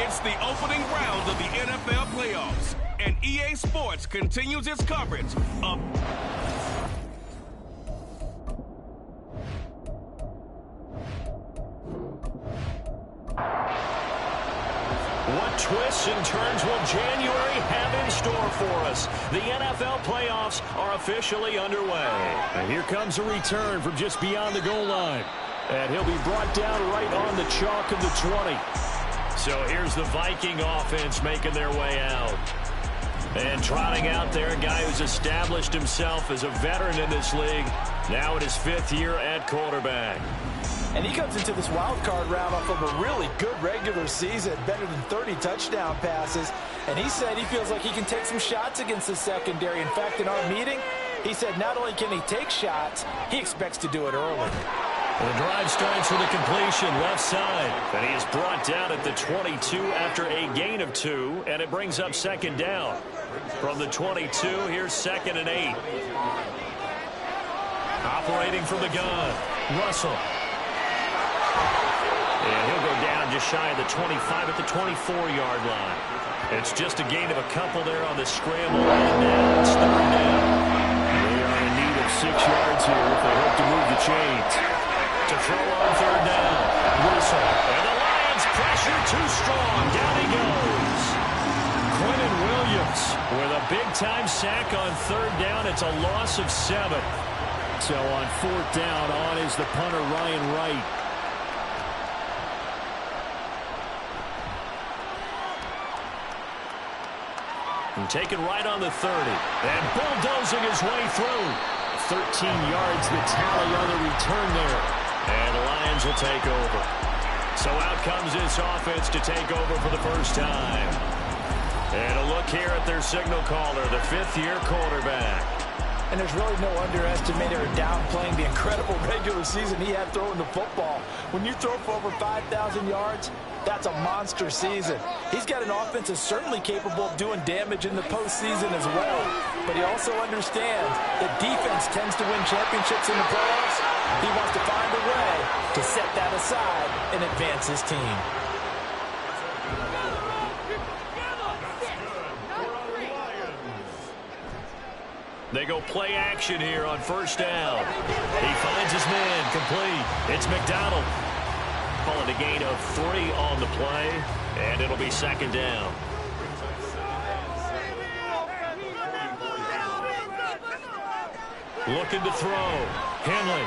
It's the opening round of the NFL playoffs, and EA Sports continues its coverage of... What twists and turns will January have in store for us? The NFL playoffs are officially underway. And here comes a return from just beyond the goal line. And he'll be brought down right on the chalk of the 20. So here's the Viking offense making their way out. And trotting out there, a guy who's established himself as a veteran in this league, now in his 5th year at quarterback. And he comes into this wild card round off of a really good regular season, better than 30 touchdown passes. And he said he feels like he can take some shots against the secondary. In fact, in our meeting, he said not only can he take shots, he expects to do it early. The drive starts with a completion left side. And he is brought down at the 22 after a gain of 2. And it brings up second down. From the 22, here's 2nd and 8. Operating from the gun, Russell. And he'll go down just shy of the 25 at the 24-yard line. It's just a gain of a couple there on the scramble, and now it's 3rd down. They are in need of 6 yards here if they hope to move the chains. To throw on 3rd down, Russell. And the Lions pressure too strong. Down he goes. Quentin Williams with a big-time sack on 3rd down. It's a loss of 7. So on 4th down, on is the punter, Ryan Wright. And taken right on the 30. And bulldozing his way through. 13 yards the tally on the return there. And the Lions will take over. So out comes this offense to take over for the first time. And a look here at their signal caller, the 5th-year quarterback. And there's really no underestimating or downplaying the incredible regular season he had throwing the football. When you throw for over 5,000 yards, that's a monster season. He's got an offense that's certainly capable of doing damage in the postseason as well. But he also understands that defense tends to win championships in the playoffs. He wants to find a way to set that aside and advance his team. They go play action here on 1st down. He finds his man complete. It's McDonald. Calling a gain of 3 on the play, and it'll be 2nd down. Looking to throw. Henley.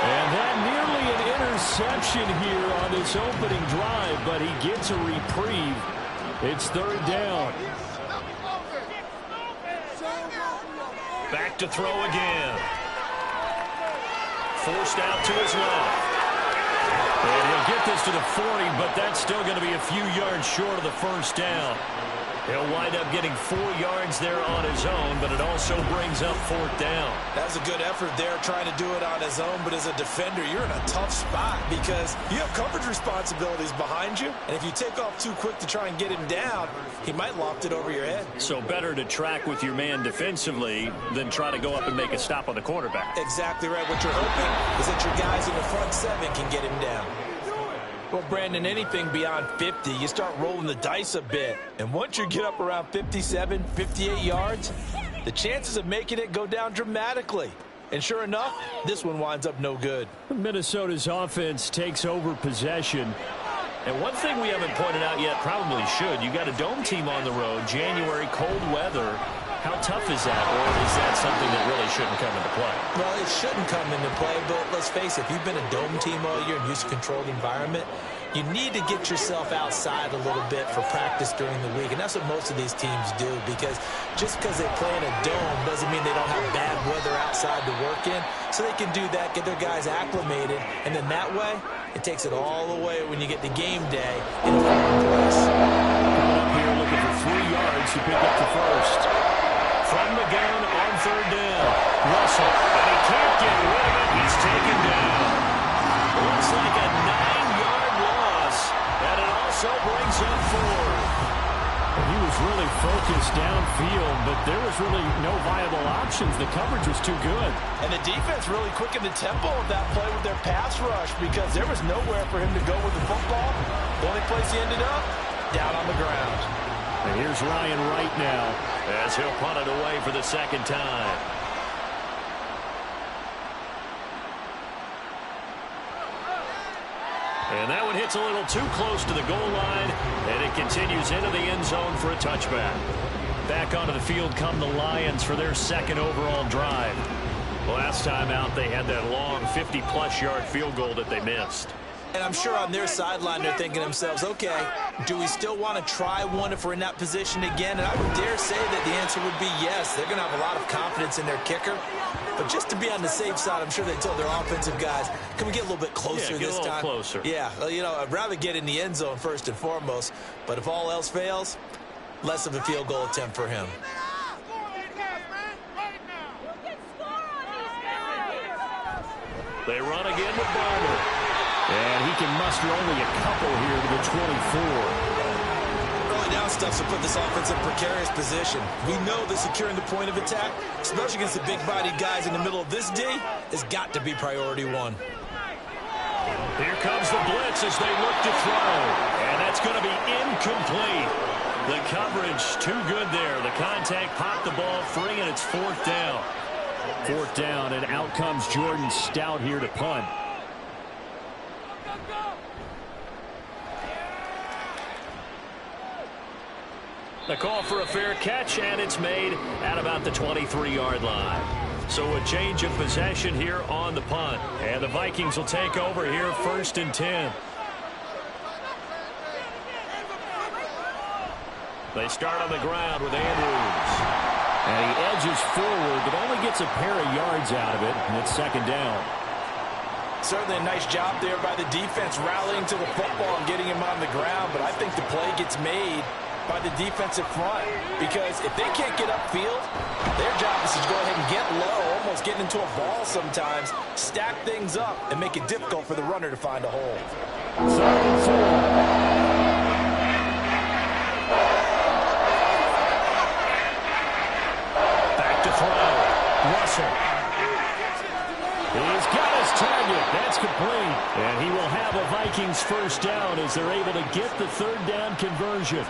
And that nearly an interception here on this opening drive, but he gets a reprieve. It's 3rd down. Back to throw again. Forced out to his left. And he'll get this to the 40, but that's still going to be a few yards short of the 1st down. He'll wind up getting 4 yards there on his own, but it also brings up 4th down. That's a good effort there trying to do it on his own, but as a defender, you're in a tough spot because you have coverage responsibilities behind you, and if you take off too quick to try and get him down, he might loft it over your head. So better to track with your man defensively than try to go up and make a stop on the quarterback. Exactly right. What you're hoping is that your guys in the front 7 can get him down. Well, Brandon, anything beyond 50, you start rolling the dice a bit. And once you get up around 57, 58 yards, the chances of making it go down dramatically. And sure enough, this one winds up no good. Minnesota's offense takes over possession. And one thing we haven't pointed out yet, probably should, you got a dome team on the road, January, cold weather. How tough is that, or is that something that really shouldn't come into play? Well, it shouldn't come into play, but let's face it, if you've been a dome team all year and used to controlled environment, you need to get yourself outside a little bit for practice during the week, and that's what most of these teams do, because just because they play in a dome doesn't mean they don't have bad weather outside to work in, so they can do that, get their guys acclimated, and then that way, it takes it all the way when you get to game day in a foreign place. Coming up here looking for 3 yards to pick up the first. From the gun on 3rd down. Russell, and he can't get rid of it. He's taken down. Looks like a 9-yard loss, and it also brings up 4. And he was really focused downfield, but there was really no viable option possessions. The coverage was too good. And the defense really quickened the tempo of that play with their pass rush because there was nowhere for him to go with the football. The only place he ended up, down on the ground. And here's Ryan Wright now as he'll punt it away for the second time. And that one hits a little too close to the goal line, and it continues into the end zone for a touchback. Back onto the field come the Lions for their second overall drive. Last time out, they had that long 50-plus yard field goal that they missed. And I'm sure on their sideline they're thinking to themselves, okay, do we still want to try one if we're in that position again? And I would dare say that the answer would be yes. They're going to have a lot of confidence in their kicker. But just to be on the safe side, I'm sure they told their offensive guys, can we get a little bit closer this time? Get a little closer. Yeah, well, you know, I'd rather get in the end zone first and foremost. But if all else fails, less of a field goal attempt for him. They run again with Barber. And he can muster only a couple here to the 24. Early down stuff to put this offense in a precarious position. We know that securing the point of attack, especially against the big-bodied guys in the middle of this D, has got to be priority one. Here comes the blitz as they look to throw. And that's going to be incomplete. The coverage too good there. The contact popped the ball free, and it's fourth down. Fourth down, and out comes Jordan Stout here to punt. The call for a fair catch, and it's made at about the 23-yard line. So a change of possession here on the punt. And the Vikings will take over here first and 10. They start on the ground with Andrews. And he edges forward, but only gets a pair of yards out of it, and it's second down. Certainly a nice job there by the defense rallying to the football and getting him on the ground, but I think the play gets made by the defensive front because if they can't get upfield, their job is to go ahead and get low, almost getting into a ball sometimes, stack things up, and make it difficult for the runner to find a hole. Third and 4. Russell. He's got his target. That's complete. And he will have a Vikings first down as they're able to get the third down conversion.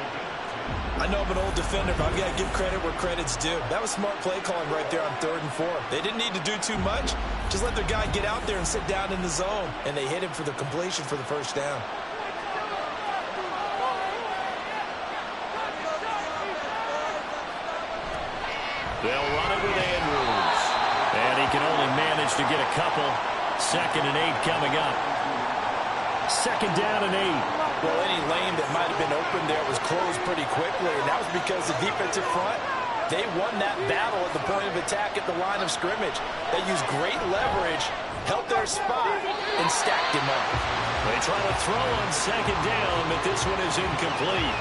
I know I'm an old defender, but I've got to give credit where credit's due. That was smart play calling right there on 3rd and 4. They didn't need to do too much. Just let their guy get out there and sit down in the zone. And they hit him for the completion for the first down. They'll run it with Andrews. And he can only manage to get a couple. 2nd and 8 coming up. 2nd down and 8. Well, any lane that might have been open there was closed pretty quickly, and that was because the defensive front, they won that battle at the point of attack at the line of scrimmage. They used great leverage, held their spot, and stacked him up. They try to throw on 2nd down, but this one is incomplete.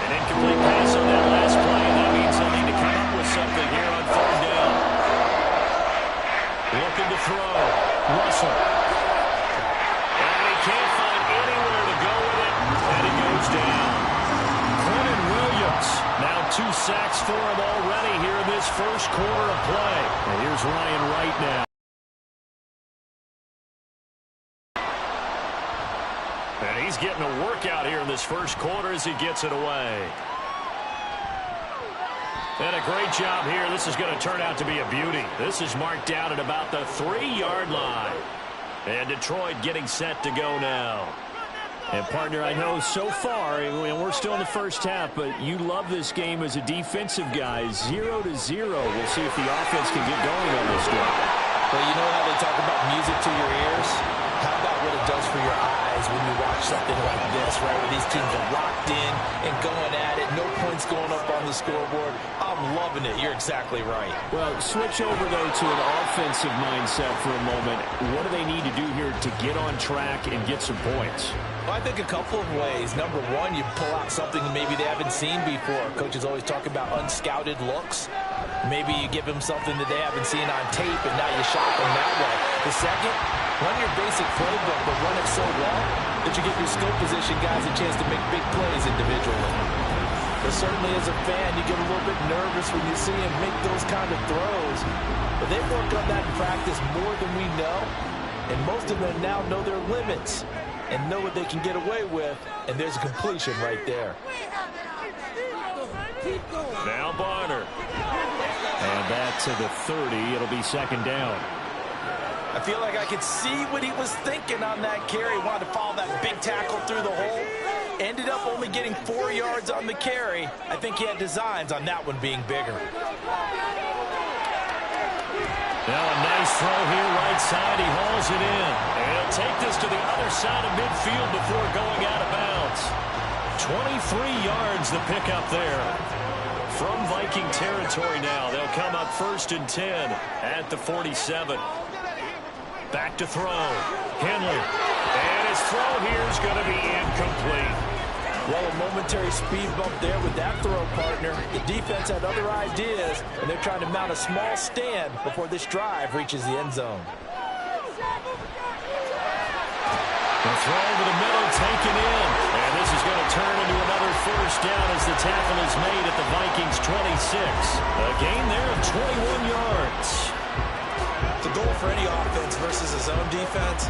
An incomplete pass on that last play, and that means they'll need to come up with something here on 3rd down. Looking to throw. Russell. And he can't find anywhere to go with it, and he goes down. Quentin Williams. Now 2 sacks for him already here in this first quarter of play. And here's Ryan Wright now. And he's getting a workout here in this first quarter as he gets it away. And a great job here. This is going to turn out to be a beauty. This is marked down at about the 3-yard line. And Detroit getting set to go now. And, partner, I know so far, and we're still in the first half, but you love this game as a defensive guy. 0-0. We'll see if the offense can get going on this one. Well, you know how they talk about music to your ears? How about what it does for your eyes when you watch something like this, right, where these teams are locked in and going at it, no points going up on the scoreboard? I'm loving it. You're exactly right. Well, switch over, though, to an offensive mindset for a moment. What do they need to do here to get on track and get some points? Well, I think a couple of ways. Number one, you pull out something maybe they haven't seen before. Coaches always talk about unscouted looks. Maybe you give them something that they haven't seen on tape, and now you shock them that way. The second, run your basic playbook, but run it so well that you give your skill position guys a chance to make big plays individually. But certainly as a fan, you get a little bit nervous when you see him make those kind of throws. But they've worked on that in practice more than we know. And most of them now know their limits and know what they can get away with. And there's a completion right there. Now Barner. And back to the 30. It'll be second down. I feel like I could see what he was thinking on that carry. Wanted to follow that big tackle through the hole. Ended up only getting 4 yards on the carry. I think he had designs on that one being bigger. Now a nice throw here right side. He hauls it in. And he'll take this to the other side of midfield before going out of bounds. 23 yards the pickup there. From Viking territory now. They'll come up 1st and 10 at the 47. Back to throw. Henley. And his throw here is going to be incomplete. Well, a momentary speed bump there with that throw, partner. The defense had other ideas, and they're trying to mount a small stand before this drive reaches the end zone. The throw over the middle, taken in. And this is going to turn into another first down as the tackle is made at the Vikings' 26. A gain there of 21 yards. The goal for any offense versus a zone defense,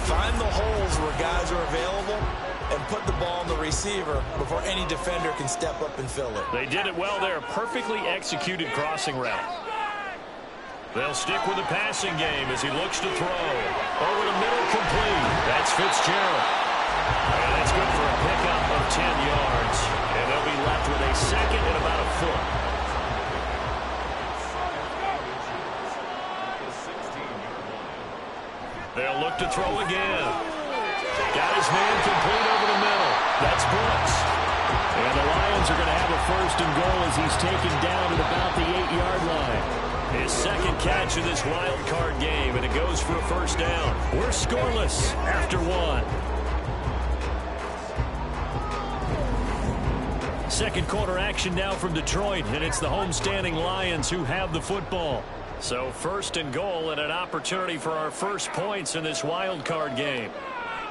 find the holes where guys are available and put the ball on the receiver before any defender can step up and fill it. They did it well there. Perfectly executed crossing route. They'll stick with the passing game as he looks to throw. Over the middle, complete. That's Fitzgerald. And that's good for a pickup of 10 yards. And they'll be left with a second and about a foot. They'll look to throw again. Got his man complete over the middle. That's Brooks. And the Lions are going to have a 1st and goal as he's taken down at about the 8-yard line. His second catch of this wild card game, and it goes for a 1st down. We're scoreless after 1. Second quarter action now from Detroit, and it's the homestanding Lions who have the football. So 1st and goal and an opportunity for our first points in this wild card game.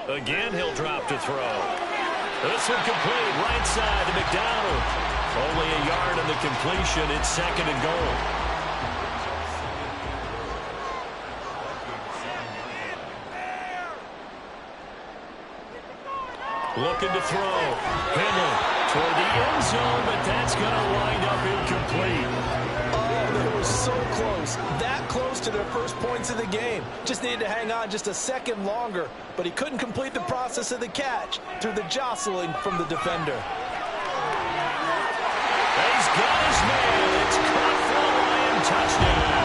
Again, he'll drop to throw. This one complete right side to McDonald. Only a yard in the completion. It's 2nd and goal. Looking to throw. Henley toward the end zone, but that's going to wind up incomplete. They were so close, that close to their first points of the game. Just needed to hang on just a second longer, but he couldn't complete the process of the catch through the jostling from the defender. He's got his man. It's caught for a Lion touchdown.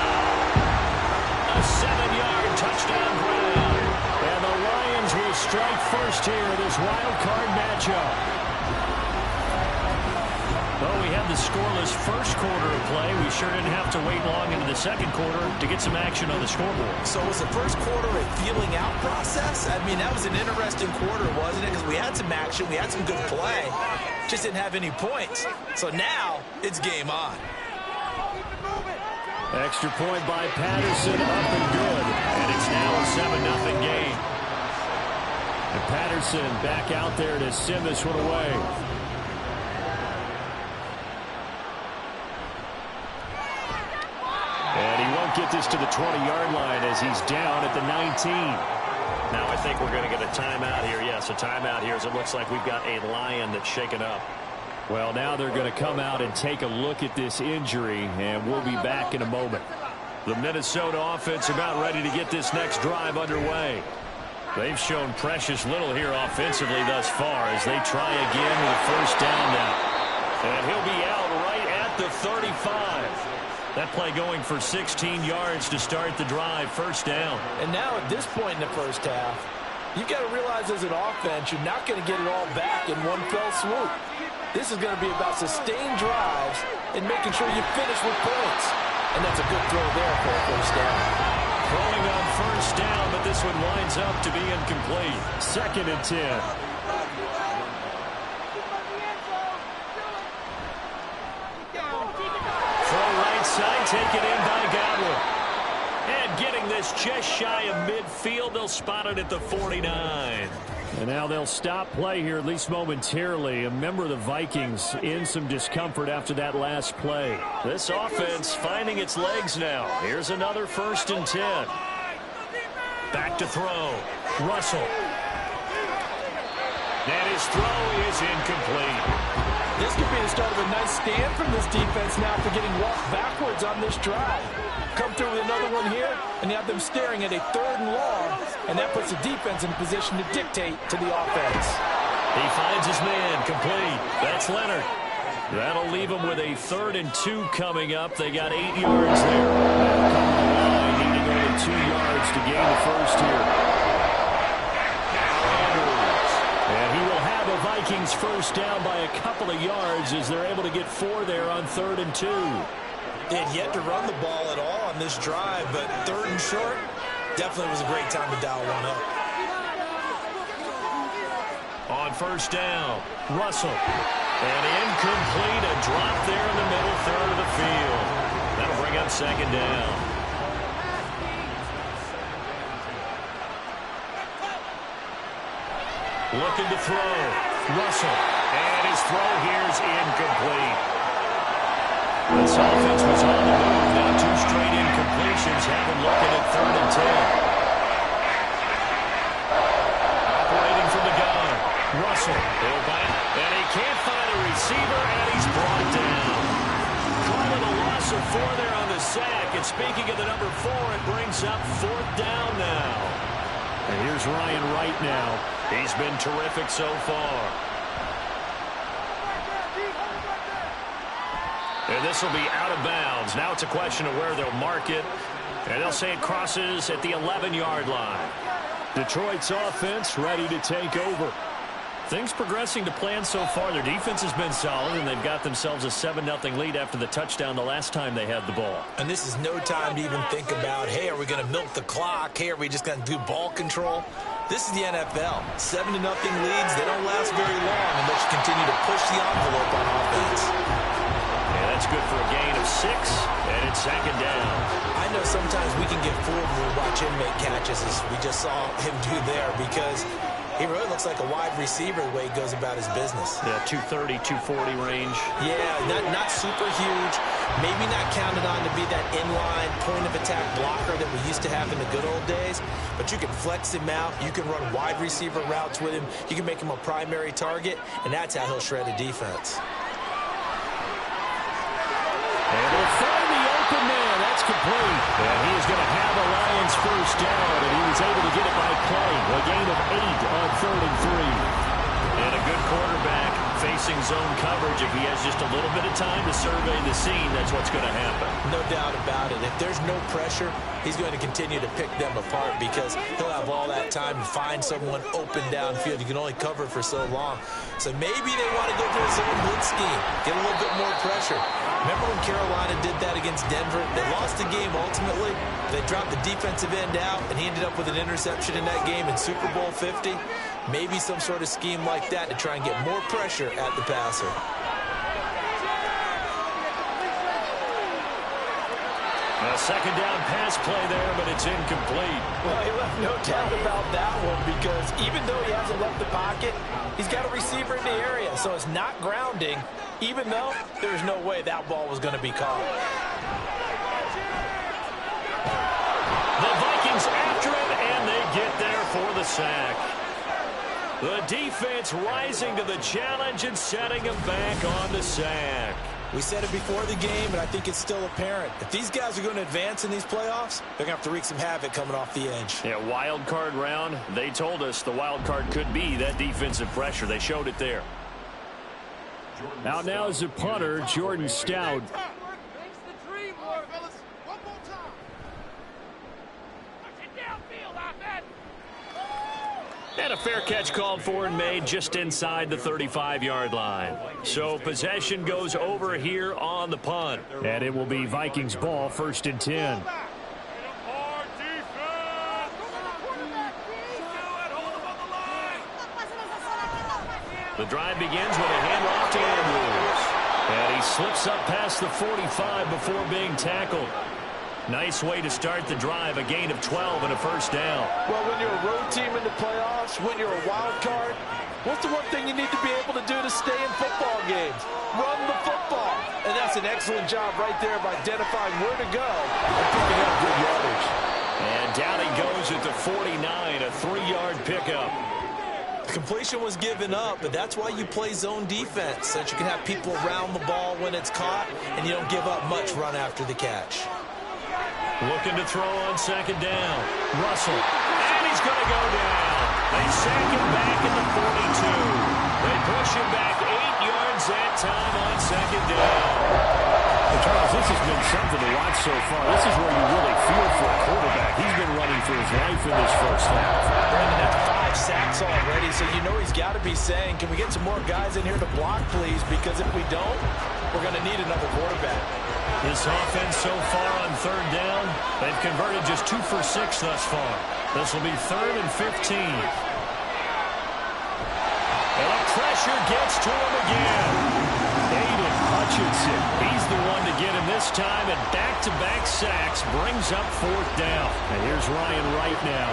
A 7-yard touchdown ground. And the Lions will strike first here in this wild card matchup. Well, we had the scoreless first quarter of play. We sure didn't have to wait long into the second quarter to get some action on the scoreboard. So was the first quarter a feeling out process? I mean, that was an interesting quarter, wasn't it? Because we had some action, we had some good play, just didn't have any points. So now it's game on. Extra point by Patterson, up and good. And it's now a 7-0 game. And Patterson back out there to send this one away. And he won't get this to the 20-yard line as he's down at the 19. Now I think we're going to get a timeout here. Yes, a timeout here as it looks like we've got a Lion that's shaken up. Well, now they're going to come out and take a look at this injury, and we'll be back in a moment. The Minnesota offense about ready to get this next drive underway. They've shown precious little here offensively thus far as they try again with a 1st down now. And he'll be out right at the 35. That play going for 16 yards to start the drive, 1st down. And now at this point in the first half, you've got to realize as an offense, you're not going to get it all back in one fell swoop. This is going to be about sustained drives and making sure you finish with points. And that's a good throw there for a 1st down. Throwing on 1st down, but this one winds up to be incomplete. 2nd and 10. Side, taken in by Godwin. And getting this just shy of midfield, they'll spot it at the 49. And now they'll stop play here, at least momentarily. A member of the Vikings in some discomfort after that last play. This offense finding its legs now. Here's another 1st and 10. Back to throw. Russell. And his throw is incomplete. This could be the start of a nice stand from this defense now for getting walked backwards on this drive. Come through with another one here, and you have them staring at a 3rd and long, and that puts the defense in a position to dictate to the offense. He finds his man, complete. That's Leonard. That'll leave him with a 3rd and 2 coming up. They got 8 yards there. They'll come to the line, needing only 2 yards to gain the first here. And he will have a Vikings first down by a couple of yards as they're able to get 4 there on 3rd and 2. They had yet to run the ball at all on this drive, but 3rd and short definitely was a great time to dial one up. On first down, Russell. And incomplete, a drop there in the middle 3rd of the field. That'll bring up 2nd down. Looking to throw. Russell. And his throw here is incomplete. This offense was on the move. Now 2 straight incompletions have him looking at 3rd and 10. Operating from the gun. Russell. He'll back. And he can't find a receiver, and he's brought down. Calling a loss of 4 there on the sack. And speaking of the number 4, it brings up 4th down now. And here's Ryan Wright now. He's been terrific so far. And this will be out of bounds. Now it's a question of where they'll mark it. And they'll say it crosses at the 11-yard line. Detroit's offense ready to take over. Things progressing to plan so far. Their defense has been solid, and they've got themselves a 7-0 lead after the touchdown the last time they had the ball. And this is no time to even think about, hey, are we going to milk the clock? Hey, are we just going to do ball control? This is the NFL. 7-0 leads, they don't last very long unless you continue to push the envelope on offense. That's good for a gain of 6, and it's 2nd down. I know sometimes we can get fooled when we watch him make catches, as we just saw him do there, because he really looks like a wide receiver the way he goes about his business. Yeah, 230, 240 range. Yeah, not super huge. Maybe not counted on to be that inline point-of-attack blocker that we used to have in the good old days, but you can flex him out. You can run wide receiver routes with him. You can make him a primary target, and that's how he'll shred a defense. And they'll find the open man. That's complete. And he is going to have a Lions first down, and he was able to get it by play. A gain of 8 on 3rd and 3. And a good quarterback facing zone coverage. If he has just a little bit of time to survey the scene, that's what's going to happen. No doubt about it. If there's no pressure, he's going to continue to pick them apart because he'll have all that time to find someone open downfield. You can only cover for so long. So maybe they want to go to a zone blitz scheme, get a little bit more pressure. Remember when Carolina did that against Denver? They lost the game ultimately. They dropped the defensive end out, and he ended up with an interception in that game in Super Bowl 50. Maybe some sort of scheme like that to try and get more pressure at the passer. A 2nd down pass play there, but it's incomplete. Well, he left no doubt about that one because even though he hasn't left the pocket, he's got a receiver in the area, so it's not grounding, even though there's no way that ball was going to be caught. The Vikings after him, and they get there for the sack. The defense rising to the challenge and setting him back on the sack. We said it before the game, and I think it's still apparent. If these guys are going to advance in these playoffs, they're going to have to wreak some havoc coming off the edge. Yeah, wild card round. They told us the wild card could be that defensive pressure. They showed it there. Out now is the punter, Jordan Stout. And a fair catch called for and made just inside the 35-yard line. So possession goes over here on the punt. And it will be Vikings ball, 1st and 10. The drive begins with a handoff to Andrews. And he slips up past the 45 before being tackled. Nice way to start the drive, a gain of 12 and a first down. Well, when you're a road team in the playoffs, when you're a wild card, what's the one thing you need to be able to do to stay in football games? Run the football. And that's an excellent job right there of identifying where to go and picking up good yardage. And down he goes at the 49, a 3-yard pickup. The completion was given up, but that's why you play zone defense, so that you can have people around the ball when it's caught, and you don't give up much run after the catch. Looking to throw on second down. Russell. And he's going to go down. They sack him back at the 42. They push him back 8 yards that time on second down. Charles, this has been something to watch so far. This is where you really feel for a quarterback. He's been running for his life in this first half. Brandon, that's 5 sacks already, so you know he's got to be saying, can we get some more guys in here to block, please? Because if we don't, we're going to need another quarterback. This offense so far on third down, they've converted just 2 for 6 thus far. This will be 3rd and 15. And the pressure gets to him again. Aiden Hutchinson, he's the one to get him this time, and back-to-back sacks brings up 4th down. And here's Ryan Wright now,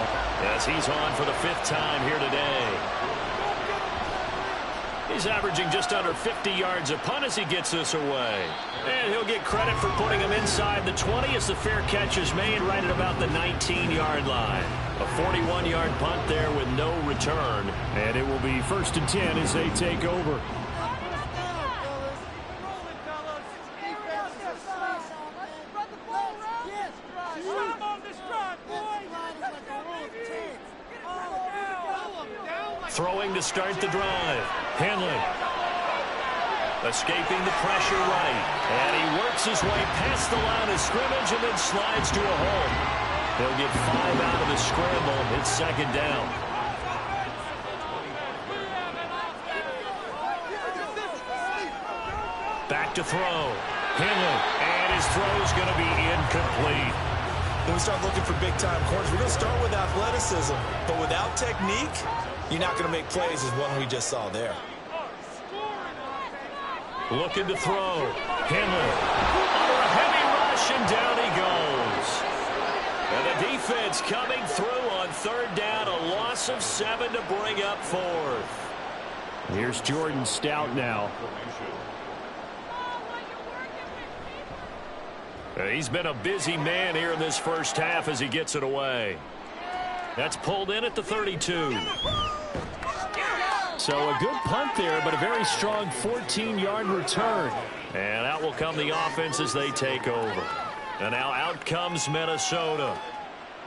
as he's on for the 5th time here today. He's averaging just under 50 yards a punt as he gets this away. And he'll get credit for putting him inside the 20 as the fair catch is made right at about the 19-yard line. A 41-yard punt there with no return. and it will be 1st and 10 as they take over. Throwing to start the drive. Henley. Escaping the pressure right. And he works his way past the line of scrimmage and then slides to a hole. He'll get 5 out of the scramble. It's second down. Back to throw. Henley. And his throw is going to be incomplete. When we start looking for big-time corners, we're going to start with athleticism. But without technique, you're not going to make plays as one we just saw there. Looking to throw. Henley. Under a heavy rush, and down he goes. And the defense coming through on third down. A loss of 7 to bring up 4th. Here's Jordan Stout now. He's been a busy man here in this first half as he gets it away. That's pulled in at the 32. So a good punt there, but a very strong 14-yard return. And out will come the offense as they take over. And now out comes Minnesota.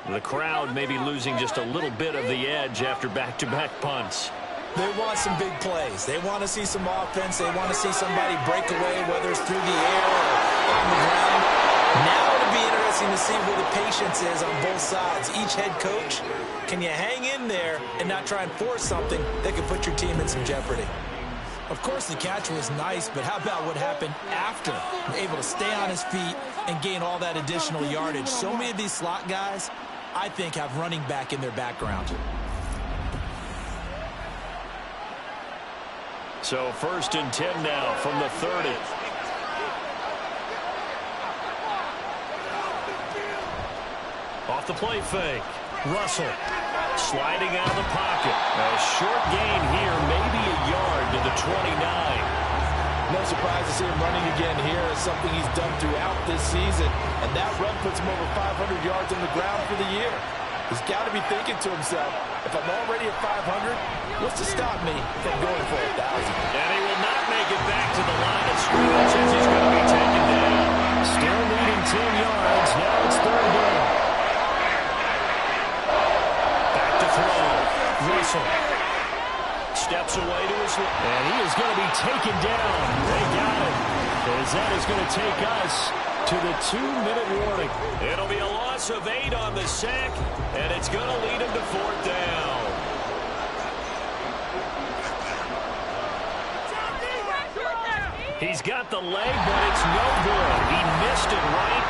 The crowd may be losing just a little bit of the edge after back-to-back punts. They want some big plays. They want to see some offense. They want to see somebody break away, whether it's through the air or on the ground. Now it'll be interesting to see where the patience is on both sides. Each head coach, can you hang in there and not try and force something that could put your team in some jeopardy? Of course, the catch was nice, but how about what happened after? Able to stay on his feet and gain all that additional yardage. So many of these slot guys, I think, have running back in their background. So 1st and 10 now from the 30. Off the play fake. Russell sliding out of the pocket. A short gain here, maybe a yard to the 29. No surprise to see him running again here. It's something he's done throughout this season. And that run puts him over 500 yards on the ground for the year. He's got to be thinking to himself, if I'm already at 500, what's to stop me from going for 1,000? And he will not make it back to the line of scrimmage as he's going to be taken down. Still needing 10 yards. Now it's 3rd down. Back to throw. Russell steps away to his left. And he is going to be taken down. They got it. As that is going to take us to the 2-minute warning. It'll be a loss of 8 on the sack, and it's going to lead him to 4th down. He's got the leg, but it's no good. He missed it right.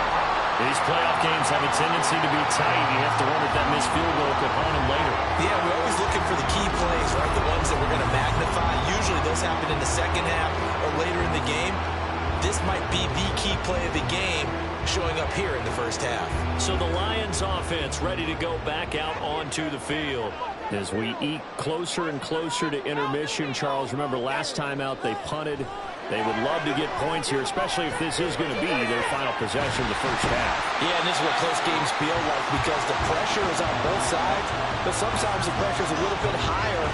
These playoff games have a tendency to be tight. You have to wonder if that missed field goal could haunt him later. Yeah, we're always looking for the key plays, right? The ones that we're going to magnify. Usually those happen in the second half or later in the game. This might be the key play of the game showing up here in the first half. So the Lions offense ready to go back out onto the field. As we eke closer and closer to intermission, Charles, remember last time out they punted. They would love to get points here, especially if this is going to be their final possession of the first half. Yeah, and this is what close games feel like because the pressure is on both sides, but sometimes the pressure is a little bit higher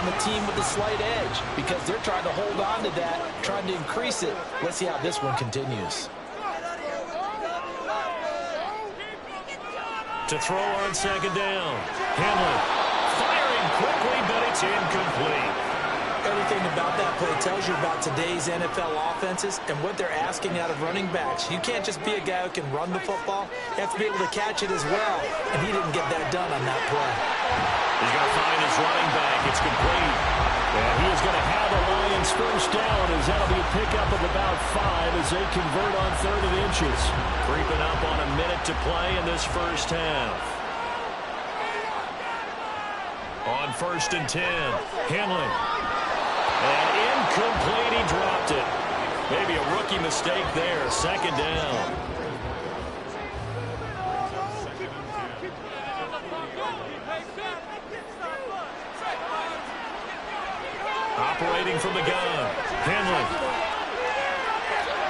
on the team with the slight edge because they're trying to hold on to that, trying to increase it. Let's see how this one continues. To throw on second down. Hamlin firing quickly, but it's incomplete. Everything about that play tells you about today's NFL offenses and what they're asking out of running backs. You can't just be a guy who can run the football. You have to be able to catch it as well, and he didn't get that done on that play. He's going to find his running back. It's complete. And he is going to have the Lions first down as that'll be a pickup of about 5 as they convert on 3rd and inches. Creeping up on a minute to play in this first half. On 1st and 10, Hamlin. And incomplete, he dropped it. Maybe a rookie mistake there. 2nd down. Operating from the gun, Hamlin.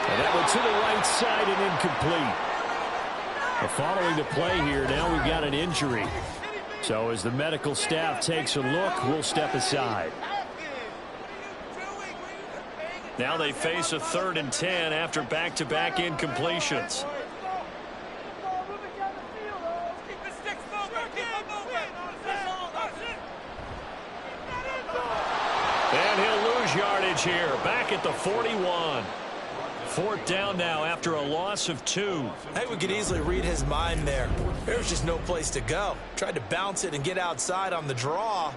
And that one to the right side and incomplete. Following the play here, now we've got an injury. So as the medical staff takes a look, we'll step aside. Now they face a 3rd and 10 after back-to-back incompletions. And he'll lose yardage here, back at the 41. 4th down now after a loss of 2. I think we could easily read his mind there. There's just no place to go. Tried to bounce it and get outside on the draw.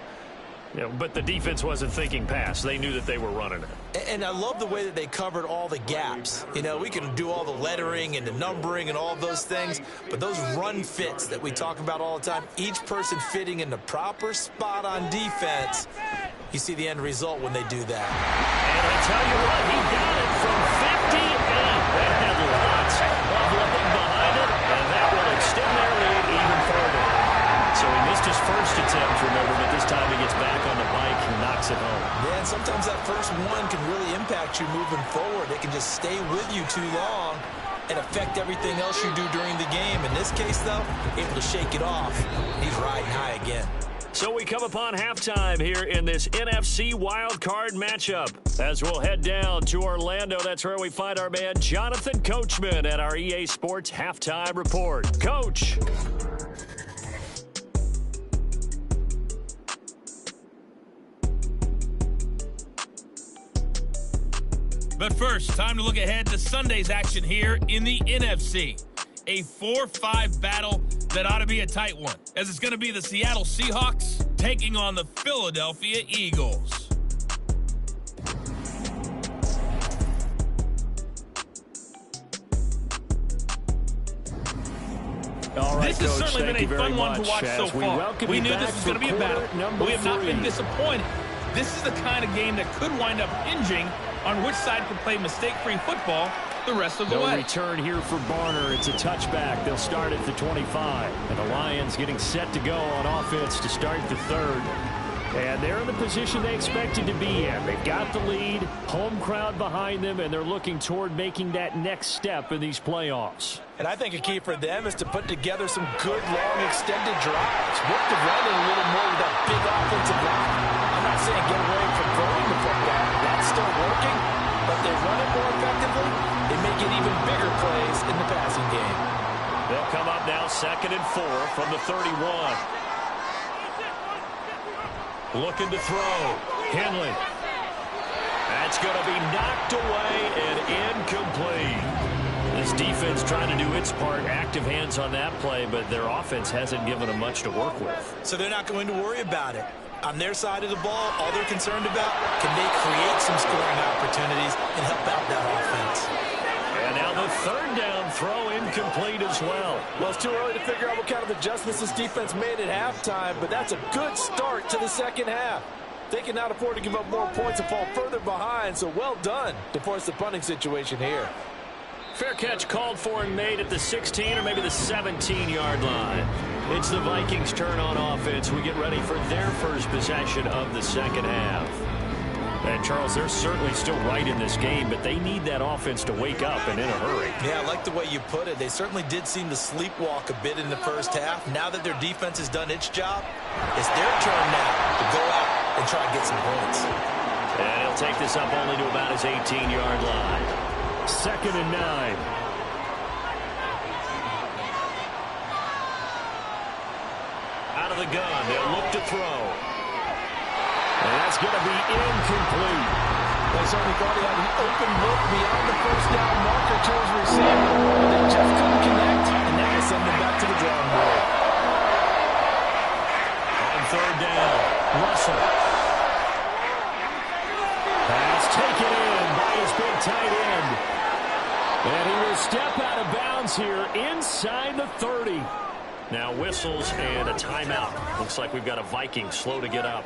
Yeah, but the defense wasn't thinking pass. They knew that they were running it. And I love the way that they covered all the gaps. You know, we can do all the lettering and the numbering and all of those things, but those run fits that we talk about all the time, each person fitting in the proper spot on defense, you see the end result when they do that. And I tell you what, he got it from 58. That had lots of leg behind it, and that will extend their lead even further. So he missed his first attempt, remember, but this time he gets back on the bike and knocks it home. Yeah, and sometimes that first one can really impact you moving forward. It can just stay with you too long and affect everything else you do during the game. In this case, though, able to shake it off. He's riding high again. So we come upon halftime here in this NFC wildcard matchup. As we'll head down to Orlando, that's where we find our man Jonathan Coachman at our EA Sports Halftime Report. Coach. But first, time to look ahead to Sunday's action here in the NFC. A 4-5 battle that ought to be a tight one, as it's going to be the Seattle Seahawks taking on the Philadelphia Eagles. All right, this has Coach, certainly been a fun one to watch so we far. We knew this was going to be a battle, but we have not been disappointed. This is the kind of game that could wind up hinging on which side can play mistake-free football the rest of the way. No return here for Barner. It's a touchback. They'll start at the 25. And the Lions getting set to go on offense to start the 3rd. And they're in the position they expected to be in. They've got the lead, home crowd behind them, and they're looking toward making that next step in these playoffs. And I think a key for them is to put together some good, long, extended drives. Work the running a little more with that big offensive line. I'm not saying get away from throwing the football. That's still working. But they run it more effectively. They may get even bigger plays in the passing game. They'll come up now 2nd and 4 from the 31. Looking to throw. Hamlin. That's going to be knocked away and incomplete. This defense trying to do its part. Active hands on that play, but their offense hasn't given them much to work with. So they're not going to worry about it. On their side of the ball, all they're concerned about, can they create some scoring opportunities and help out that offense? And now the 3rd down throw incomplete as well. Well, it's too early to figure out what kind of adjustments this defense made at halftime, but that's a good start to the second half. They cannot afford to give up more points and fall further behind, so well done to force the punting situation here. Fair catch called for and made at the 16 or maybe the 17-yard line. It's the Vikings' turn on offense. We get ready for their first possession of the second half. And, Charles, they're certainly still right in this game, but they need that offense to wake up and in a hurry. Yeah, I like the way you put it. They certainly did seem to sleepwalk a bit in the first half. Now that their defense has done its job, it's their turn now to go out and try and get some points. And he'll take this up only to about his 18-yard line. 2nd and 9. Out of the gun, they'll look to throw. And that's going to be incomplete. They certainly thought he had an open look beyond the first down marker to his receiver, but they just couldn't connect, and now they send him back to the drawing board. On 3rd down, Russell. Pass taken in by his big tight end. And he will step out of bounds here inside the 30. Now whistles and a timeout. Looks like we've got a Viking slow to get up.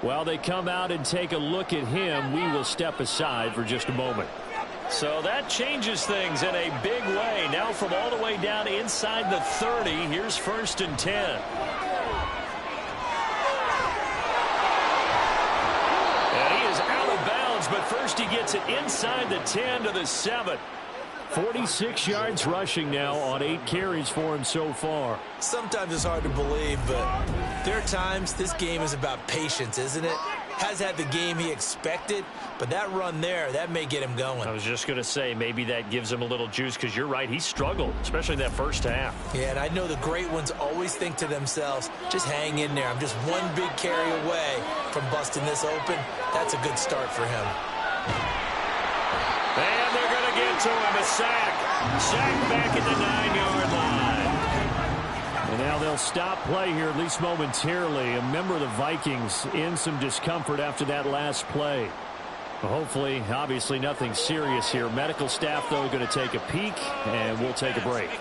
While they come out and take a look at him, we will step aside for just a moment. So that changes things in a big way. Now from all the way down inside the 30, here's 1st and 10. And he is out of bounds, but first he gets it inside the 10 to the 7. 46 yards rushing now on 8 carries for him so far. Sometimes it's hard to believe, but there are times this game is about patience, isn't it? Has had the game he expected, but that run there, that may get him going. I was just going to say, maybe that gives him a little juice, because you're right, he struggled, especially in that first half. Yeah, and I know the great ones always think to themselves, just hang in there. I'm just one big carry away from busting this open. That's a good start for him. And they're going to get to him, a sack. Sack back at the 9-yard line. And now they'll stop play here, at least momentarily. A member of the Vikings in some discomfort after that last play. Hopefully, obviously, nothing serious here. Medical staff, though, going to take a peek, and we'll take a break.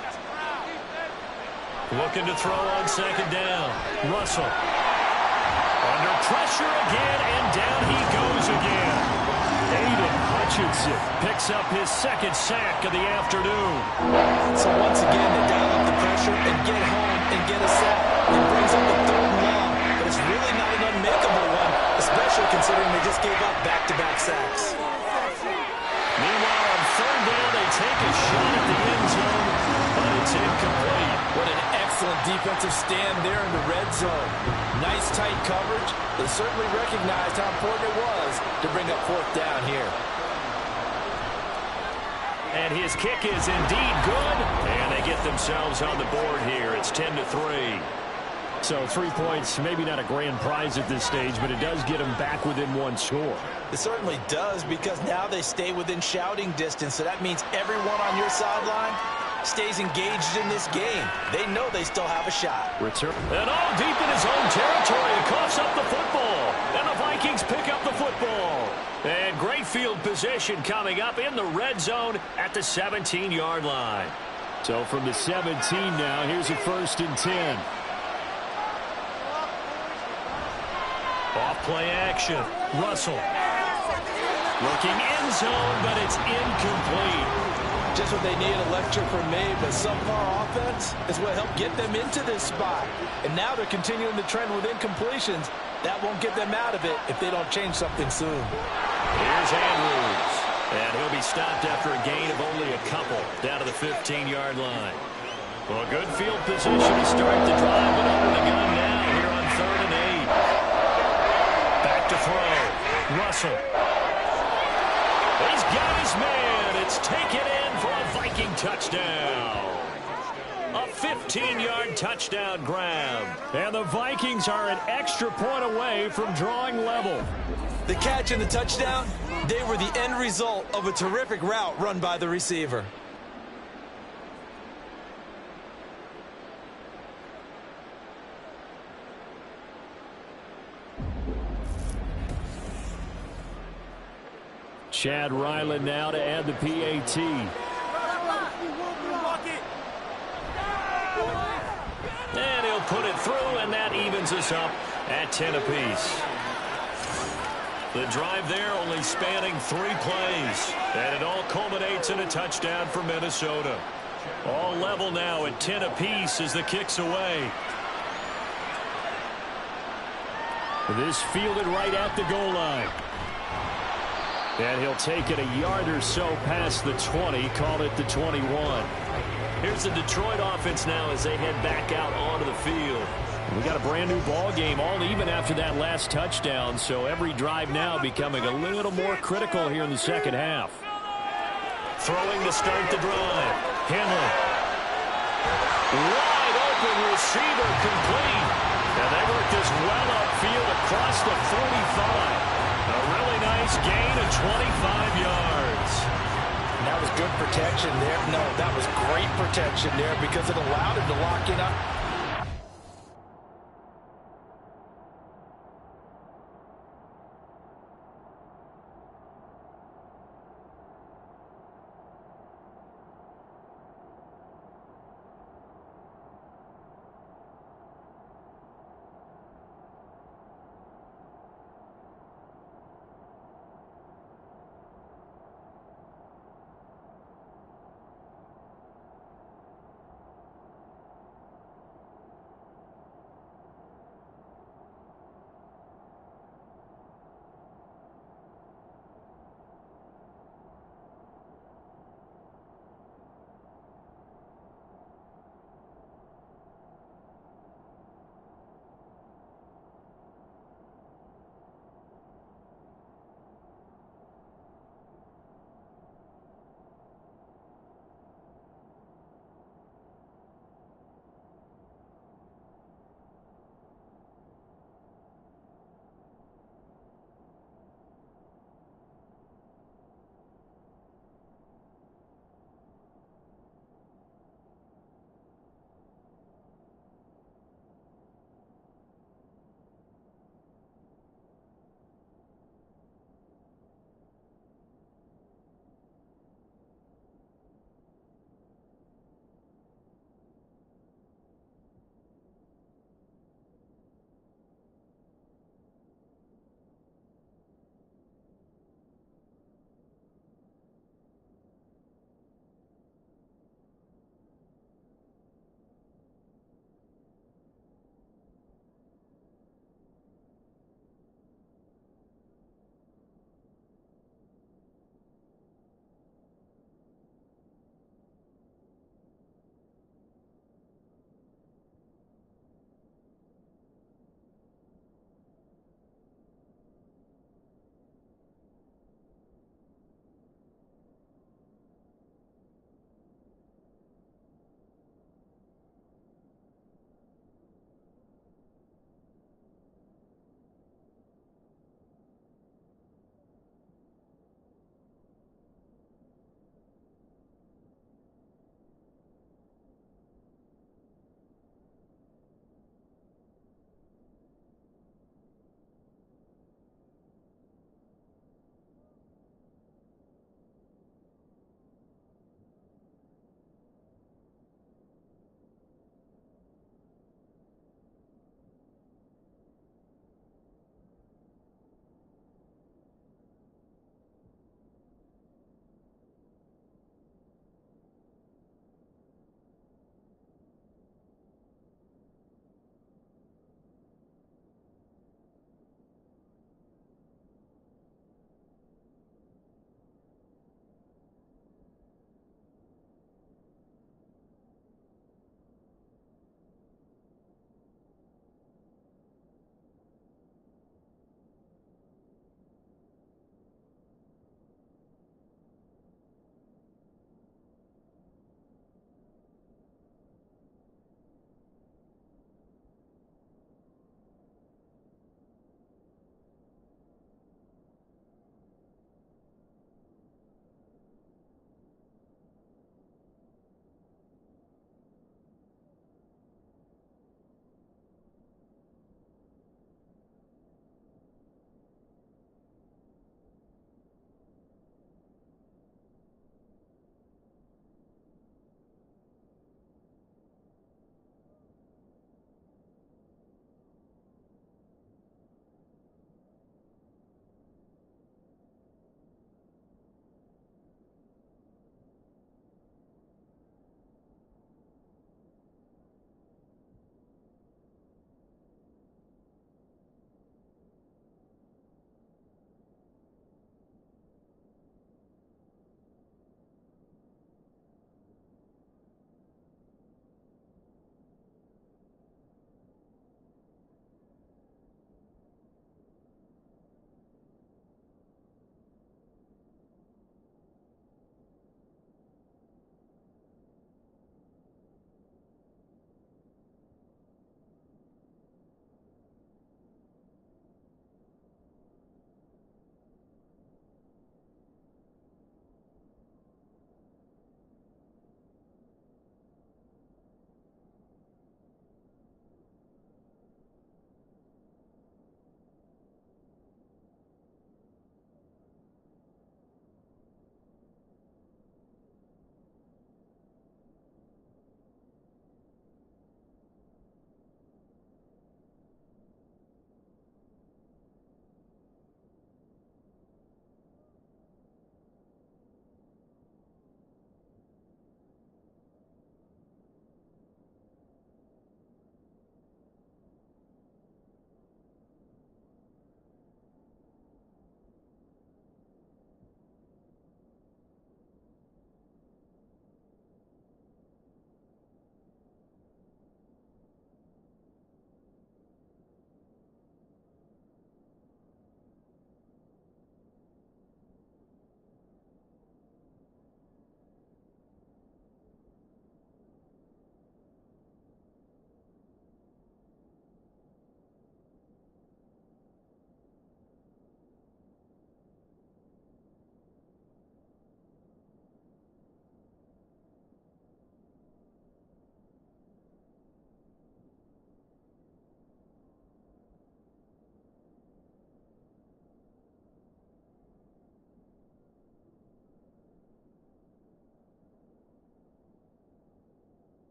Looking to throw on 2nd down. Russell. Under pressure again, and down he goes again. Aiden Hutchinson picks up his 2nd sack of the afternoon. So once again, they dial up the pressure and get home and get a sack. It brings up the 3rd and long, but it's really not an unmakeable one, especially considering they just gave up back-to-back sacks. Meanwhile, on 3rd down, they take a shot at the end zone, but it's incomplete. What an excellent defensive stand there in the red zone. Nice tight coverage. They certainly recognized how important it was to bring up 4th down here. And his kick is indeed good, and they get themselves on the board here. It's 10-3. So 3 points, maybe not a grand prize at this stage, but it does get them back within 1 score. It certainly does, because now they stay within shouting distance, so that means everyone on your sideline stays engaged in this game. They know they still have a shot. Return. And all deep in his own territory, he coughs up the football. And the Vikings pick up the football. And great field position coming up in the red zone at the 17-yard line. So from the 17 now, here's a 1st and 10. Off play action. Russell. Looking end zone, but it's incomplete. Just what they need, a lecture from me, but subpar offense is what helped get them into this spot. And now they're continuing the trend with incompletions. That won't get them out of it if they don't change something soon. Here's Andrews. And he'll be stopped after a gain of only a couple down to the 15-yard line. Well, good field position to start the drive, but under the gun now here on 3rd and 8. Back to throw. Russell. He's got his man. It's taken in for a Viking touchdown. A 15-yard touchdown grab. And the Vikings are an extra point away from drawing level. The catch and the touchdown, they were the end result of a terrific route run by the receiver. Chad Ryland now to add the PAT. And he'll put it through, and that evens us up at 10 apiece. The drive there only spanning 3 plays. And it all culminates in a touchdown for Minnesota. All level now at 10 apiece as the kick's away. This fielded right at the goal line. And he'll take it a yard or so past the 20, call it the 21. Here's the Detroit offense now as they head back out onto the field. We got a brand new ball game, all even after that last touchdown, so every drive now becoming a little more critical here in the second half. Throwing to start the drive. Henley. Wide open receiver complete. And they work this well upfield across the 45. A really nice gain of 25 yards. And that was good protection there. No, that was great protection there because it allowed him to lock it up.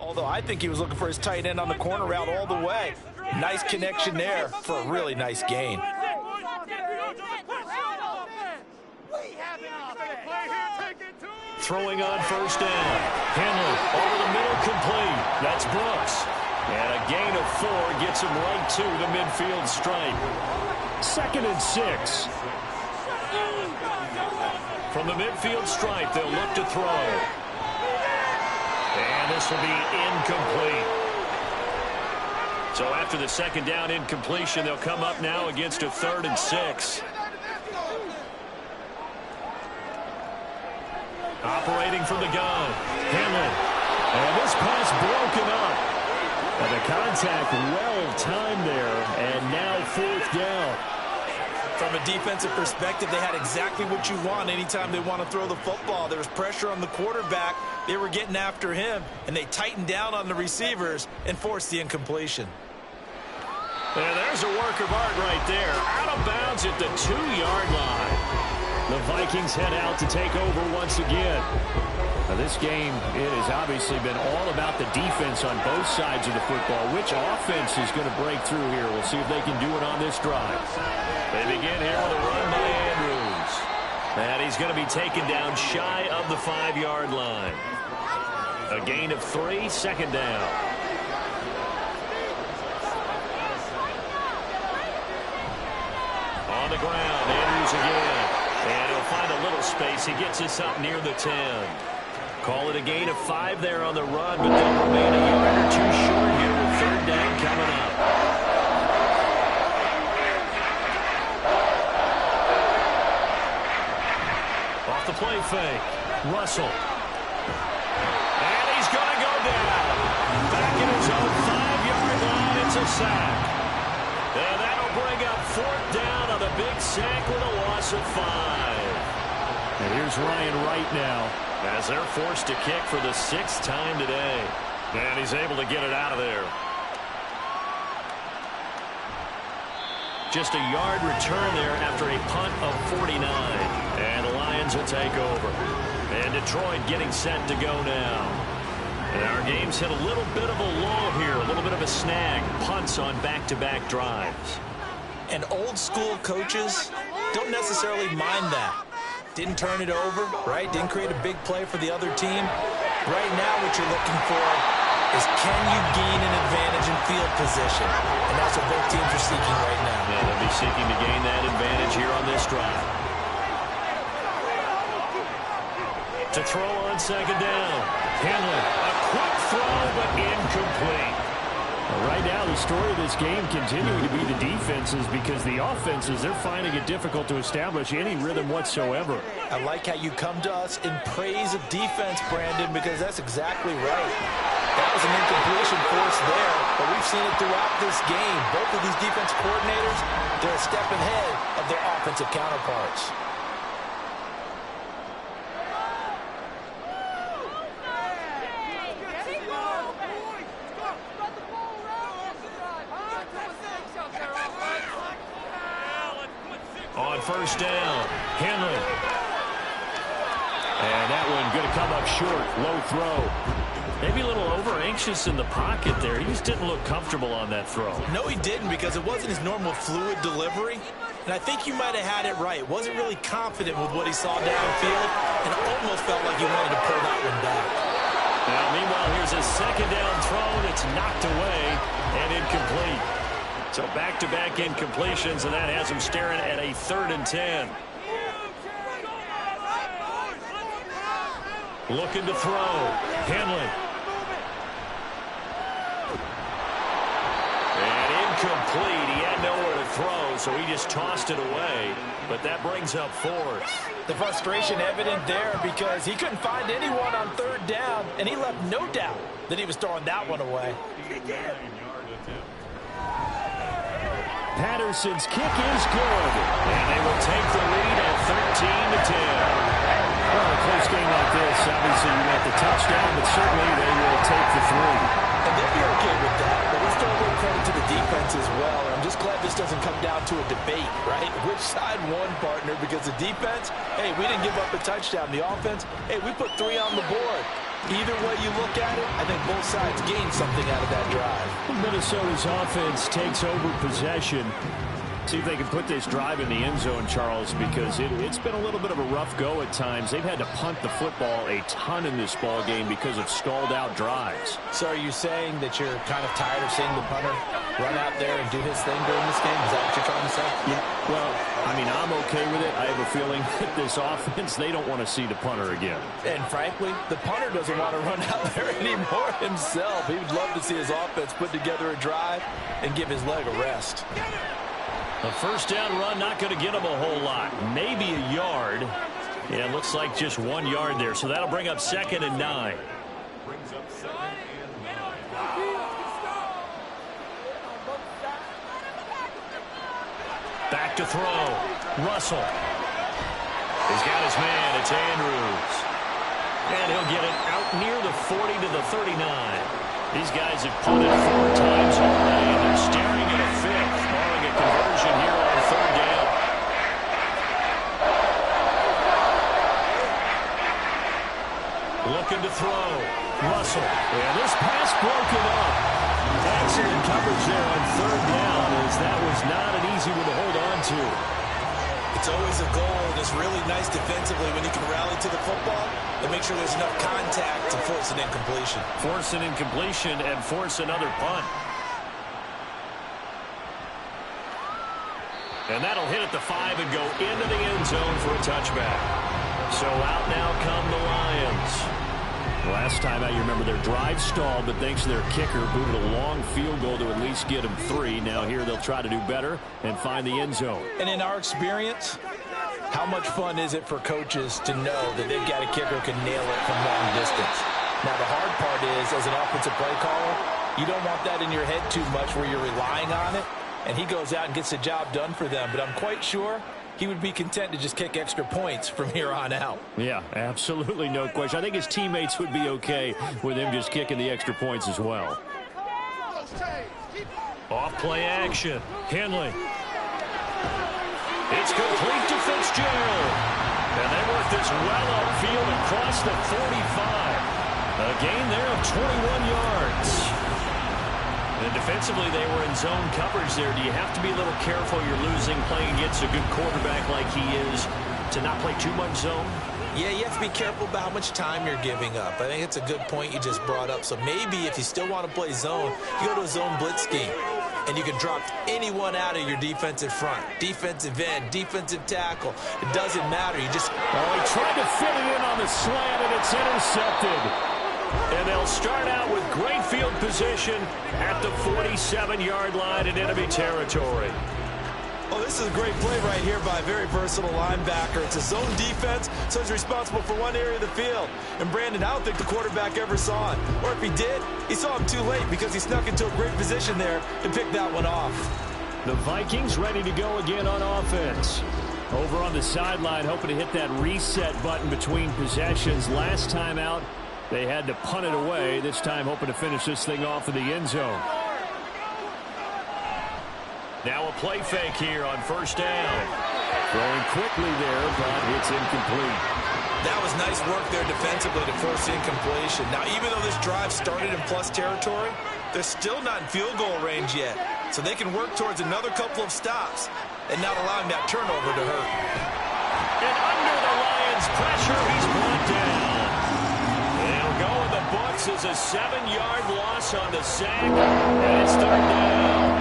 although I think he was looking for his tight end on the corner route all the way. Nice connection there for a really nice gain. Throwing on first down. Henley over the middle, complete. That's Brooks. And a gain of 4 gets him right to the midfield stripe. 2nd and 6. From the midfield stripe, they'll look to throw. And this will be incomplete. So after the 2nd down incompletion, they'll come up now against a 3rd and 6. Operating from the gun. Henley. And this pass broken up. And the contact well-timed there. And now 4th down. From a defensive perspective, they had exactly what you want anytime they want to throw the football. There was pressure on the quarterback. They were getting after him, and they tightened down on the receivers and forced the incompletion. And there's a work of art right there. Out of bounds at the 2-yard line. The Vikings head out to take over once again. Now this game, it has obviously been all about the defense on both sides of the football. Which offense is going to break through here? We'll see if they can do it on this drive. They begin here with a run by Andrews. And he's going to be taken down shy of the 5-yard line. A gain of 3, 2nd down. On the ground, Andrews again. And he'll find a little space. He gets us up near the 10. Call it a gain of 5 there on the run, but they'll remain a yard or 2 short here with 3rd down coming up. Off the play fake. Russell. And he's going to go down. Back in his own 5-yard line. It's a sack. And that'll bring up 4th down on the big sack with a loss of 5. And here's Ryan Wright now. As they're forced to kick for the 6th time today. And he's able to get it out of there. Just a yard return there after a punt of 49. And the Lions will take over. And Detroit getting set to go now. And our game's hit a little bit of a lull here, a little bit of a snag. Punts on back-to-back drives. And old-school coaches don't necessarily mind that. Didn't turn it over, right? Didn't create a big play for the other team. Right now what you're looking for is can you gain an advantage in field position? And that's what both teams are seeking right now. Yeah, they'll be seeking to gain that advantage here on this drive. To throw on 2nd down. Henley, a quick throw, but incomplete. Right now, the story of this game continuing to be the defenses, because the offenses, they're finding it difficult to establish any rhythm whatsoever. I like how you come to us in praise of defense, Brandon, because that's exactly right. That was an incompletion force there, but we've seen it throughout this game. Both of these defense coordinators, they're a step ahead of their offensive counterparts. On 1st down, Henley. And that one going to come up short. Low throw. Maybe a little over-anxious in the pocket there. He just didn't look comfortable on that throw. No, he didn't, because it wasn't his normal fluid delivery. And I think you might have had it right. Wasn't really confident with what he saw downfield, and it almost felt like he wanted to pull that one back. Now, meanwhile, here's a 2nd down throw that's knocked away and incomplete. So back-to-back incompletions, and that has him staring at a 3rd and 10. Looking to throw. Henley. And incomplete. He had nowhere to throw, so he just tossed it away. But that brings up 4th. The frustration evident there because he couldn't find anyone on 3rd down, and he left no doubt that he was throwing that one away. Patterson's kick is good. And they will take the lead at 13-10. Well, a close game like this, obviously you want the touchdown, but certainly they will take the 3. And they'll be okay with that, but let's throw a little credit to the defense as well. And I'm just glad this doesn't come down to a debate, right? Which side won, partner? Because the defense, hey, we didn't give up a touchdown. The offense, hey, we put 3 on the board. Either way you look at it, I think both sides gain something out of that drive. Minnesota's offense takes over possession. See if they can put this drive in the end zone, Charles, because it's been a little bit of a rough go at times. They've had to punt the football a ton in this ball game because of stalled out drives. So are you saying that you're kind of tired of seeing the punter run out there and do his thing during this game? Is that what you're trying to say? Yeah, well, I mean, I'm okay with it. I have a feeling that this offense, they don't want to see the punter again. And frankly, the punter doesn't want to run out there anymore himself. He would love to see his offense put together a drive and give his leg a rest. A first down run, not going to get him a whole lot. Maybe a yard. Yeah, it looks like just 1 yard there. So that'll bring up 2nd and 9. Back to throw. Russell. He's got his man. It's Andrews. And he'll get it out near the 40 to the 39. These guys have punted 4 times already, and they're staring at a 5th. Barring a conversion here on 3rd down. Looking to throw. Russell. And this pass broken up. Excellent coverage there on 3rd down, as that was not an easy one to hold on to. It's always a goal, and it's really nice defensively when you can rally to the football and make sure there's enough contact to force an incompletion. Force an incompletion and force another punt. And that'll hit at the 5 and go into the end zone for a touchback. So out now come the Lions. Last time out, you remember their drive stalled, but thanks to their kicker, booted a long field goal to at least get them 3. Now here they'll try to do better and find the end zone. And in our experience, how much fun is it for coaches to know that they've got a kicker who can nail it from long distance? Now the hard part is, as an offensive play caller, you don't want that in your head too much where you're relying on it, and he goes out and gets the job done for them. But I'm quite sure he would be content to just kick extra points from here on out. Yeah, absolutely no question. I think his teammates would be okay with him just kicking the extra points as well. Off play action. Henley. It's complete to Fitzgerald. And they work this well upfield across the 45. A gain there of 21 yards. And defensively, they were in zone coverage there. Do you have to be a little careful? You're losing playing against a good quarterback like he is to not play too much zone? Yeah, you have to be careful about how much time you're giving up. I think it's a good point you just brought up. So maybe if you still want to play zone, you go to a zone blitz scheme. And you can drop anyone out of your defensive front. Defensive end, defensive tackle. It doesn't matter. You just... Oh, he tried to fit it in on the slant, and it's intercepted. And they'll start out with great field position at the 47-yard line in enemy territory. Oh, this is a great play right here by a very versatile linebacker. It's a zone defense, so he's responsible for one area of the field. And Brandon, I don't think the quarterback ever saw it. Or if he did, he saw him too late because he snuck into a great position there to pick that one off. The Vikings ready to go again on offense. Over on the sideline, hoping to hit that reset button between possessions. Last time out, they had to punt it away. This time hoping to finish this thing off in the end zone. Now a play fake here on 1st down. Throwing quickly there, but it's incomplete. That was nice work there defensively to force the incompletion. Now, even though this drive started in plus territory, they're still not in field goal range yet. So they can work towards another couple of stops and not allowing that turnover to hurt. And under the Lions' pressure, he's brought down. It'll go in the books as a 7-yard loss on the sack, and it's 3rd down.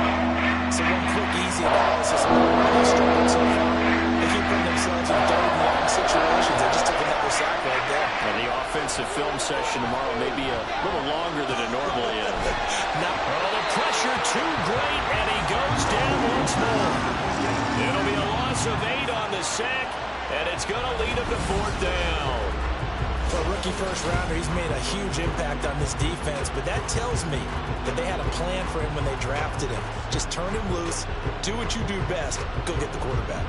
So one quick, easy analysis of how they struggled so far. They keep putting themselves in third and long situations. They just took another sack right there. And the offensive film session tomorrow may be a little longer than it normally is. Now, the pressure too great, and he goes down once more. It'll be a loss of 8 on the sack, and it's going to lead him to 4th down. For a rookie first-rounder, he's made a huge impact on this defense, but that tells me that they had a plan for him when they drafted him. Just turn him loose, do what you do best, go get the quarterback.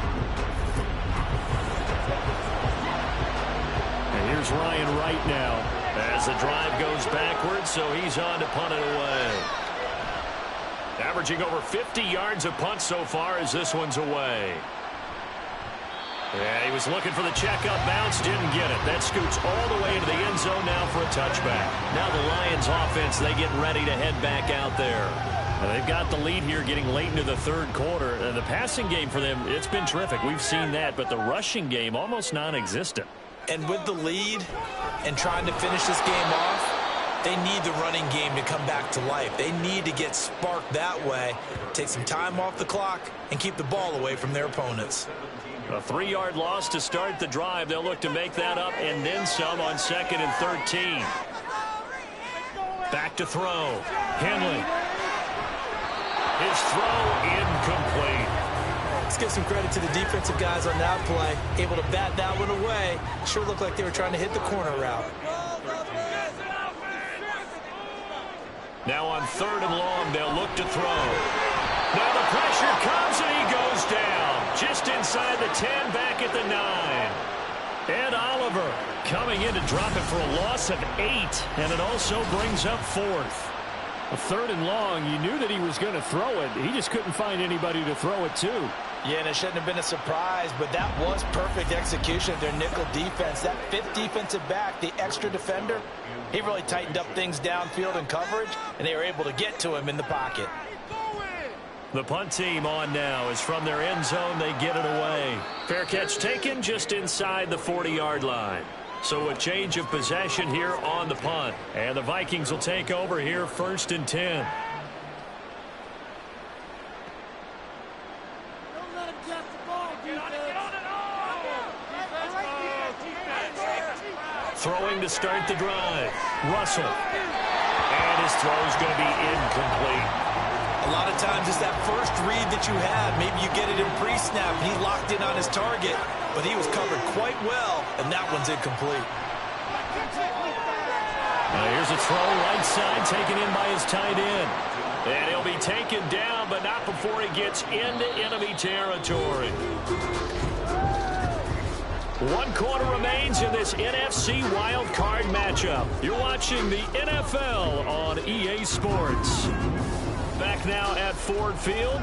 And here's Ryan Wright now as the drive goes backwards, so he's on to punt it away. Averaging over 50 yards a punt so far as this one's away. Yeah, he was looking for the checkup bounce, didn't get it. That scoots all the way into the end zone now for a touchback. Now the Lions offense, they get ready to head back out there. Now they've got the lead here getting late into the third quarter. The passing game for them, it's been terrific. We've seen that, but the rushing game almost non-existent. And with the lead and trying to finish this game off, they need the running game to come back to life. They need to get sparked that way, take some time off the clock, and keep the ball away from their opponents. A 3-yard loss to start the drive. They'll look to make that up and then some on 2nd and 13. Back to throw. Henley. His throw incomplete. Let's give some credit to the defensive guys on that play. Able to bat that one away. Sure looked like they were trying to hit the corner route. Now on 3rd and long, they'll look to throw. Now the pressure comes and he goes down. Just inside the 10, back at the 9. Ed Oliver coming in to drop it for a loss of 8. And it also brings up 4th. A 3rd and long, you knew that he was going to throw it. He just couldn't find anybody to throw it to. Yeah, and it shouldn't have been a surprise, but that was perfect execution of their nickel defense. That 5th defensive back, the extra defender, he really tightened up things downfield in coverage, and they were able to get to him in the pocket. The punt team on now is from their end zone. They get it away. Fair catch taken just inside the 40-yard line. So a change of possession here on the punt. And the Vikings will take over here 1st and 10. Throwing to start the drive. Russell. And his throw is going to be incomplete. A lot of times it's that first read that you have. Maybe you get it in pre-snap and he locked in on his target, but he was covered quite well, and that one's incomplete. Now here's a throw right side taken in by his tight end. And he'll be taken down, but not before he gets into enemy territory. 1 quarter remains in this NFC Wild Card matchup. You're watching the NFL on EA Sports. Back now at Ford Field.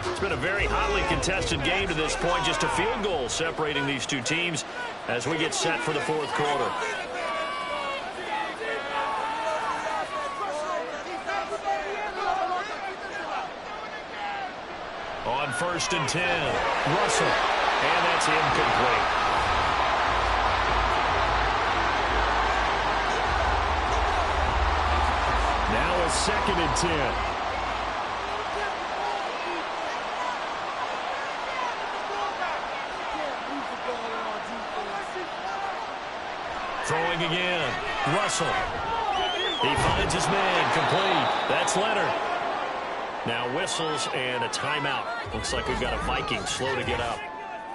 It's been a very hotly contested game to this point. Just a field goal separating these two teams as we get set for the 4th quarter. On 1st and 10, Russell. And that's incomplete. Now a 2nd and 10. Throwing again. Russell. He finds his man. Complete. That's Leonard. Now whistles and a timeout. Looks like we've got a Viking slow to get up.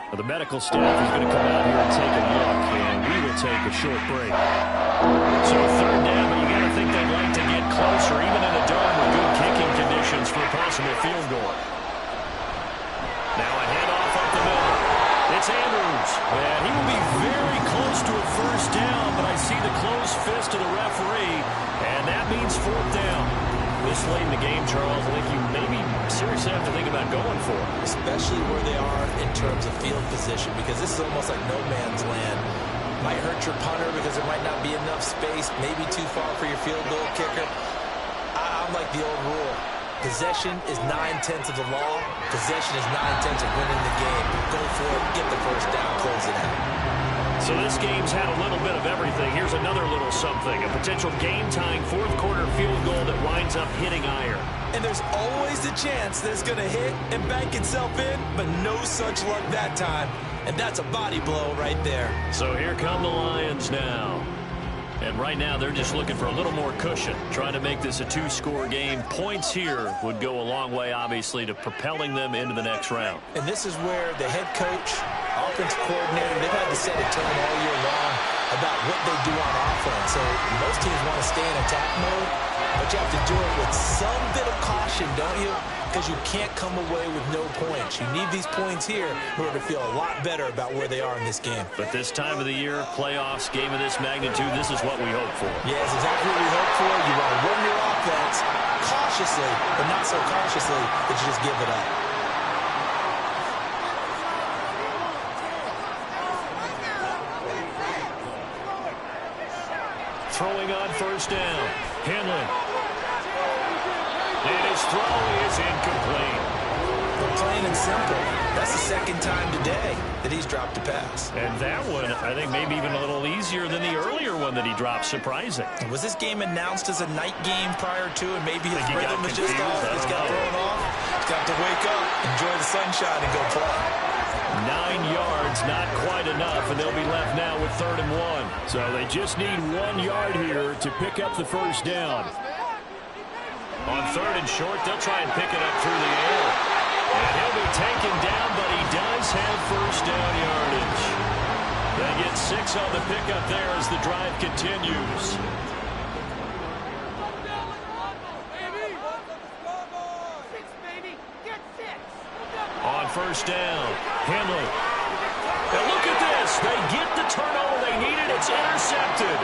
Well, the medical staff is going to come out here and take a look, and we will take a short break. So 3rd down, but you got to think they'd like to get closer, even in a dome with good kicking conditions for a possible field goal. Now a handoff up the middle. It's Andrews. And he will be very close to a 1st down, but I see the closed fist of the referee, and that means 4th down. This late in the game, Charles, I think you maybe seriously have to think about going for it. Especially where they are in terms of field position, because this is almost like no man's land. Might hurt your punter because there might not be enough space, maybe too far for your field goal kicker. I'm like the old rule. Possession is 9/10 of the law. Possession is 9/10 of winning the game. Go for it, get the 1st down, close it out. So this game's had a little bit of everything. Here's another little something. A potential game-tying 4th quarter field goal that winds up hitting iron. And there's always the chance that it's going to hit and bank itself in, but no such luck that time. And that's a body blow right there. So here come the Lions now. And right now they're just looking for a little more cushion, trying to make this a 2-score game. Points here would go a long way, obviously, to propelling them into the next round. And this is where the head coach, offensive coordinator, they've had to set a tone all year long about what they do on offense. So most teams want to stay in attack mode, but you have to do it with some bit of caution, don't you? Because you can't come away with no points. You need these points here in order to feel a lot better about where they are in this game. But this time of the year, playoffs, game of this magnitude, this is what we hope for. Yeah, it's exactly what we hope for. You want to run your offense cautiously, but not so cautiously that you just give it up. throwing on first down. Henley. And his throw is incomplete. But plain and simple, that's the second time today that he's dropped a pass. And that one, I think, maybe even a little easier than the earlier one that he dropped. Surprising. Was this game announced as a night game prior to, and maybe his rhythm was just confused. off? He's got thrown off. He's got to wake up, enjoy the sunshine, and go play. 9 yards, not quite enough, and they'll be left now with 3rd and 1. So they just need 1 yard here to pick up the first down. On 3rd and short, they'll try and pick it up through the air. And he'll be taken down, but he does have first down yardage. They get 6 on the pickup there as the drive continues. On first down, Henley. And look at this. They get the turnover they needed. It's intercepted.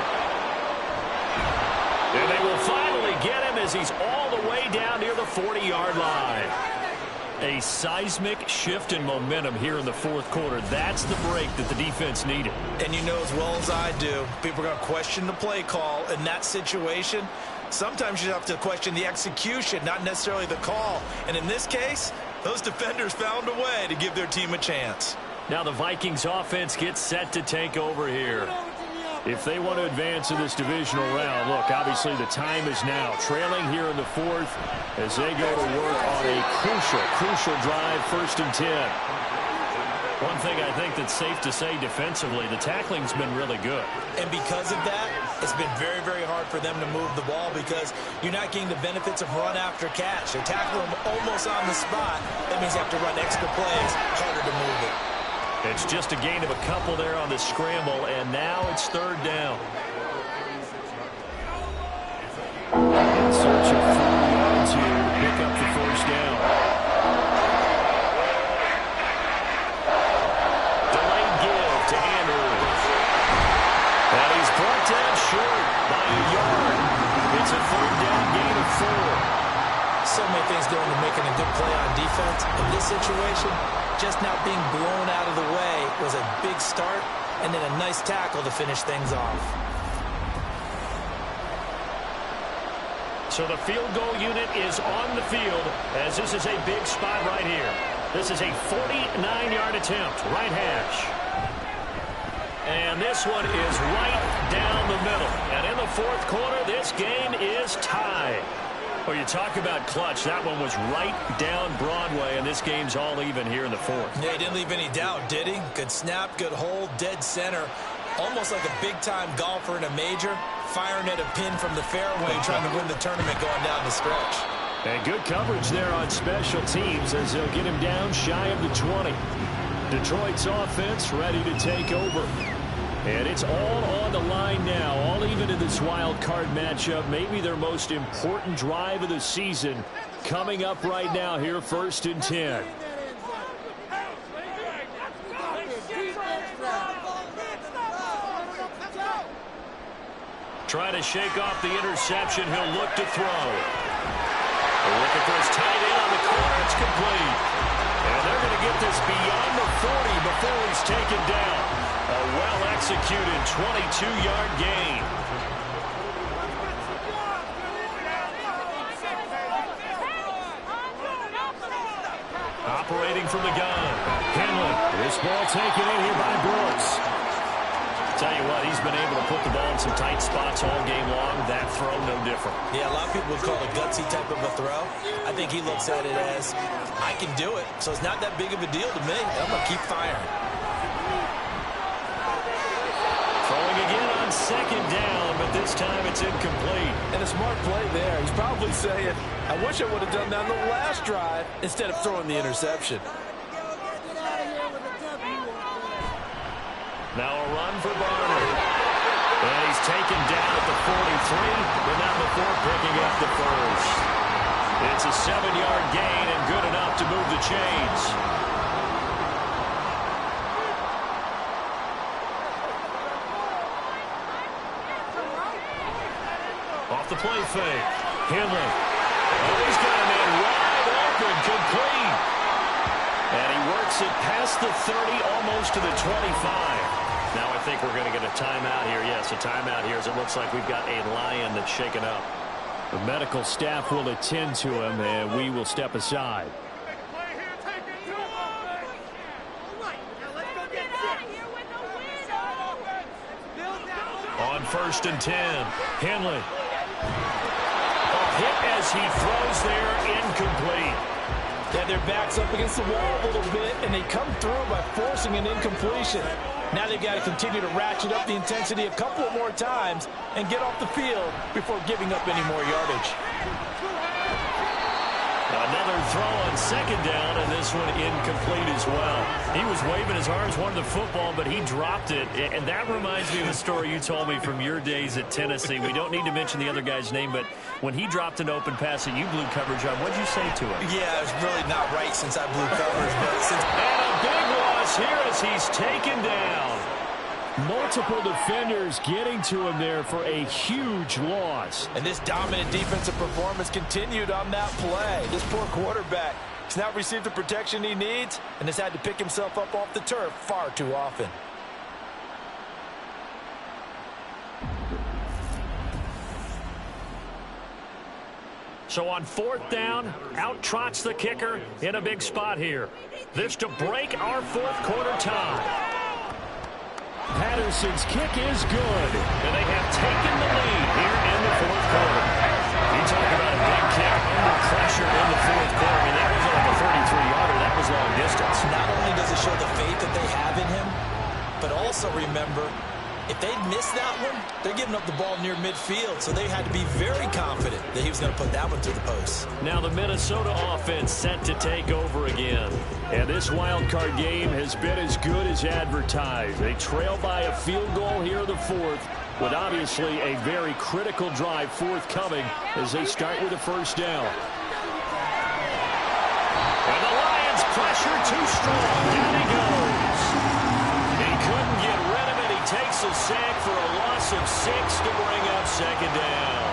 And they will finally get him as he's all the way down near the 40-yard line. A seismic shift in momentum here in the fourth quarter. That's the break that the defense needed. And you know as well as I do, people are going to question the play call in that situation. Sometimes you have to question the execution, not necessarily the call. And in this case, those defenders found a way to give their team a chance. Now the Vikings offense gets set to take over here. If they want to advance in this divisional round, look, obviously the time is now. Trailing here in the fourth as they go to work on a crucial drive, 1st and 10. One thing I think that's safe to say defensively, the tackling's been really good. And because of that, it's been very, very hard for them to move the ball because you're not getting the benefits of run after catch. They're tackling them almost on the spot. That means you have to run extra plays, harder to move it. It's just a gain of a couple there on the scramble, and now it's 3rd down. In search of 4 yards here to pick up the first down. Delayed give to Andrews. And he's brought down short by a yard. It's a 3rd down gain of 4. So many things go into making a good play on defense. In this situation, just not being blown out of the way was a big start, and then a nice tackle to finish things off. So the field goal unit is on the field as this is a big spot right here. This is a 49-yard attempt, right hash. And this one is right down the middle. And in the fourth quarter, this game is tied. Well, you talk about clutch. That one was right down Broadway, and this game's all even here in the fourth. Yeah, he didn't leave any doubt, did he? Good snap, good hold, dead center. Almost like a big-time golfer in a major, firing at a pin from the fairway, trying to win the tournament going down the stretch. And good coverage there on special teams as they'll get him down shy of the 20. Detroit's offense ready to take over. And it's all on the line now, all even in this wild card matchup. Maybe their most important drive of the season coming up right now here, 1st and 10. Trying to shake off the interception. He'll look to throw. Looking for his tight end on the corner. It's complete. And they're going to get this beyond the 40 before he's taken down. A well-executed 22-yard gain. Operating from the gun. Henley. This ball taken in here by Brooks. Tell you what, he's been able to put the ball in some tight spots all game long. That throw, no different. Yeah, a lot of people would call it a gutsy type of a throw. I think he looks at it as, I can do it, so it's not that big of a deal to me. I'm going to keep firing. Throwing again on 2nd down, but this time it's incomplete. And a smart play there. He's probably saying, I wish I would have done that on the last drive instead of throwing the interception. Now a run for Barner. And he's taken down at the 43, but not before picking up the first. It's a 7-yard gain and good enough to move the chains. Off the play fake. Henley. Oh, he's got a man wide open, complete. And he works it past the 30, almost to the 25. Now I think we're going to get a timeout here. Yes, a timeout here as it looks like we've got a Lion that's shaken up. The medical staff will attend to him, and we will step aside. On 1st and 10, Henley. A hit as he throws there, incomplete. Yeah, their back's up against the wall a little bit, and they come through by forcing an incompletion. Now they've got to continue to ratchet up the intensity a couple more times and get off the field before giving up any more yardage. Another throw on 2nd down, and this one incomplete as well. He was waving his arms, wanted the football, but he dropped it. And that reminds me of a story you told me from your days at Tennessee. We don't need to mention the other guy's name, but when he dropped an open pass that you blew coverage on, what'd you say to him? Yeah, it's really not right since I blew coverage, but since... And a big loss here as he's taken down. Multiple defenders getting to him there for a huge loss. And this dominant defensive performance continued on that play. This poor quarterback has now received the protection he needs and has had to pick himself up off the turf far too often. So on 4th down, out trots the kicker in a big spot here. This to break our 4th quarter tie. Patterson's kick is good. And they have taken the lead here in the 4th quarter. You talk about a big kick under pressure in the 4th quarter. I mean, that was like a 33-yarder. That was long distance. Not only does it show the faith that they have in him, but also remember, if they'd missed that one, they're giving up the ball near midfield, so they had to be very confident that he was going to put that one through the post. Now the Minnesota offense set to take over again. And this wild card game has been as good as advertised. They trail by a field goal here in the 4th, with obviously a very critical drive forthcoming as they start with a 1st down. And the Lions pressure too strong. Down he goes. He couldn't get rid of it. He takes a sack for a loss of 6 to bring up 2nd down.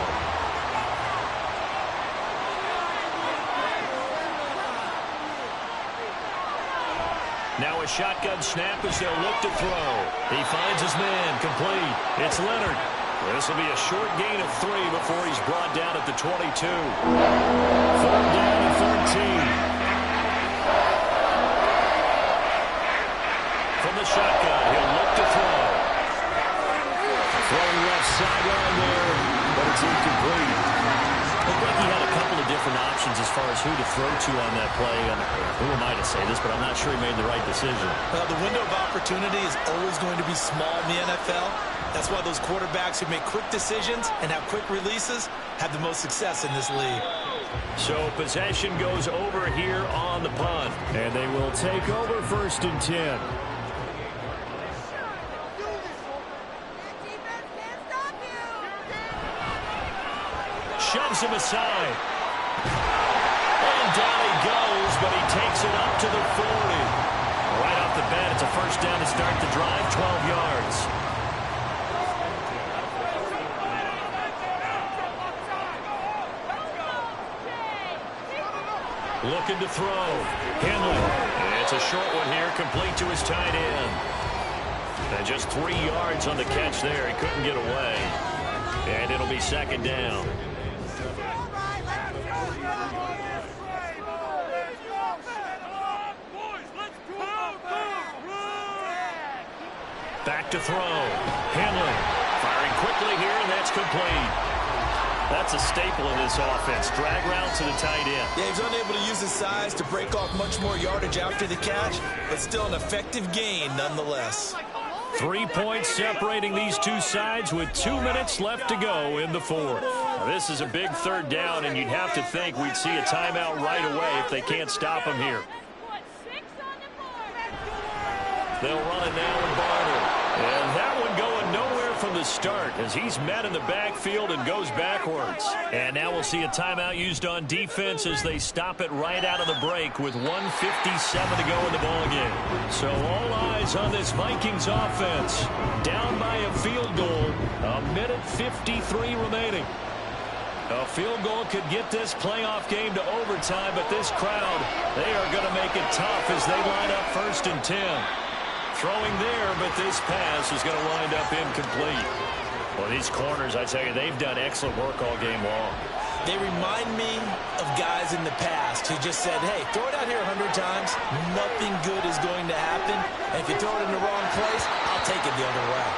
Now a shotgun snap as they'll look to throw. He finds his man, complete. It's Leonard. This will be a short gain of 3 before he's brought down at the 22. 3rd down and 13. From the shotgun, he'll look to throw. Throwing left sideline there, but it's incomplete. Looked like he had a couple of different options as far as who to throw to on that play. And who am I to say this, but I'm not sure he made the right decision. Well, the window of opportunity is always going to be small in the NFL. That's why those quarterbacks who make quick decisions and have quick releases have the most success in this league. So possession goes over here on the punt. And they will take over 1st and 10. Shoves him aside. And down he goes, but he takes it up to the 40. Right off the bat, it's a 1st down to start the drive, 12 yards. Looking to throw. Henley. It's a short one here, complete to his tight end. And just 3 yards on the catch there. He couldn't get away. And it'll be 2nd down. Back to throw. Henley firing quickly here, and that's complete. That's a staple in this offense. Drag route to the tight end. Yeah, he's unable to use his size to break off much more yardage after the catch, but still an effective gain nonetheless. 3 points separating these two sides with 2 minutes left to go in the 4th. Now, this is a big 3rd down, and you'd have to think we'd see a timeout right away if they can't stop him here. They'll run it now with Barner. And that one going nowhere from the start as he's met in the backfield and goes backwards. And now we'll see a timeout used on defense as they stop it right out of the break with 1:57 to go in the ballgame. So all eyes on this Vikings offense. Down by a field goal. 1:53 remaining. A field goal could get this playoff game to overtime, but this crowd, they are going to make it tough as they line up 1st and 10. Throwing there, but this pass is going to wind up incomplete. Well, these corners, I tell you, they've done excellent work all game long. They remind me of guys in the past who just said, hey, throw it out here 100 times. Nothing good is going to happen. And if you throw it in the wrong place, I'll take it the other way.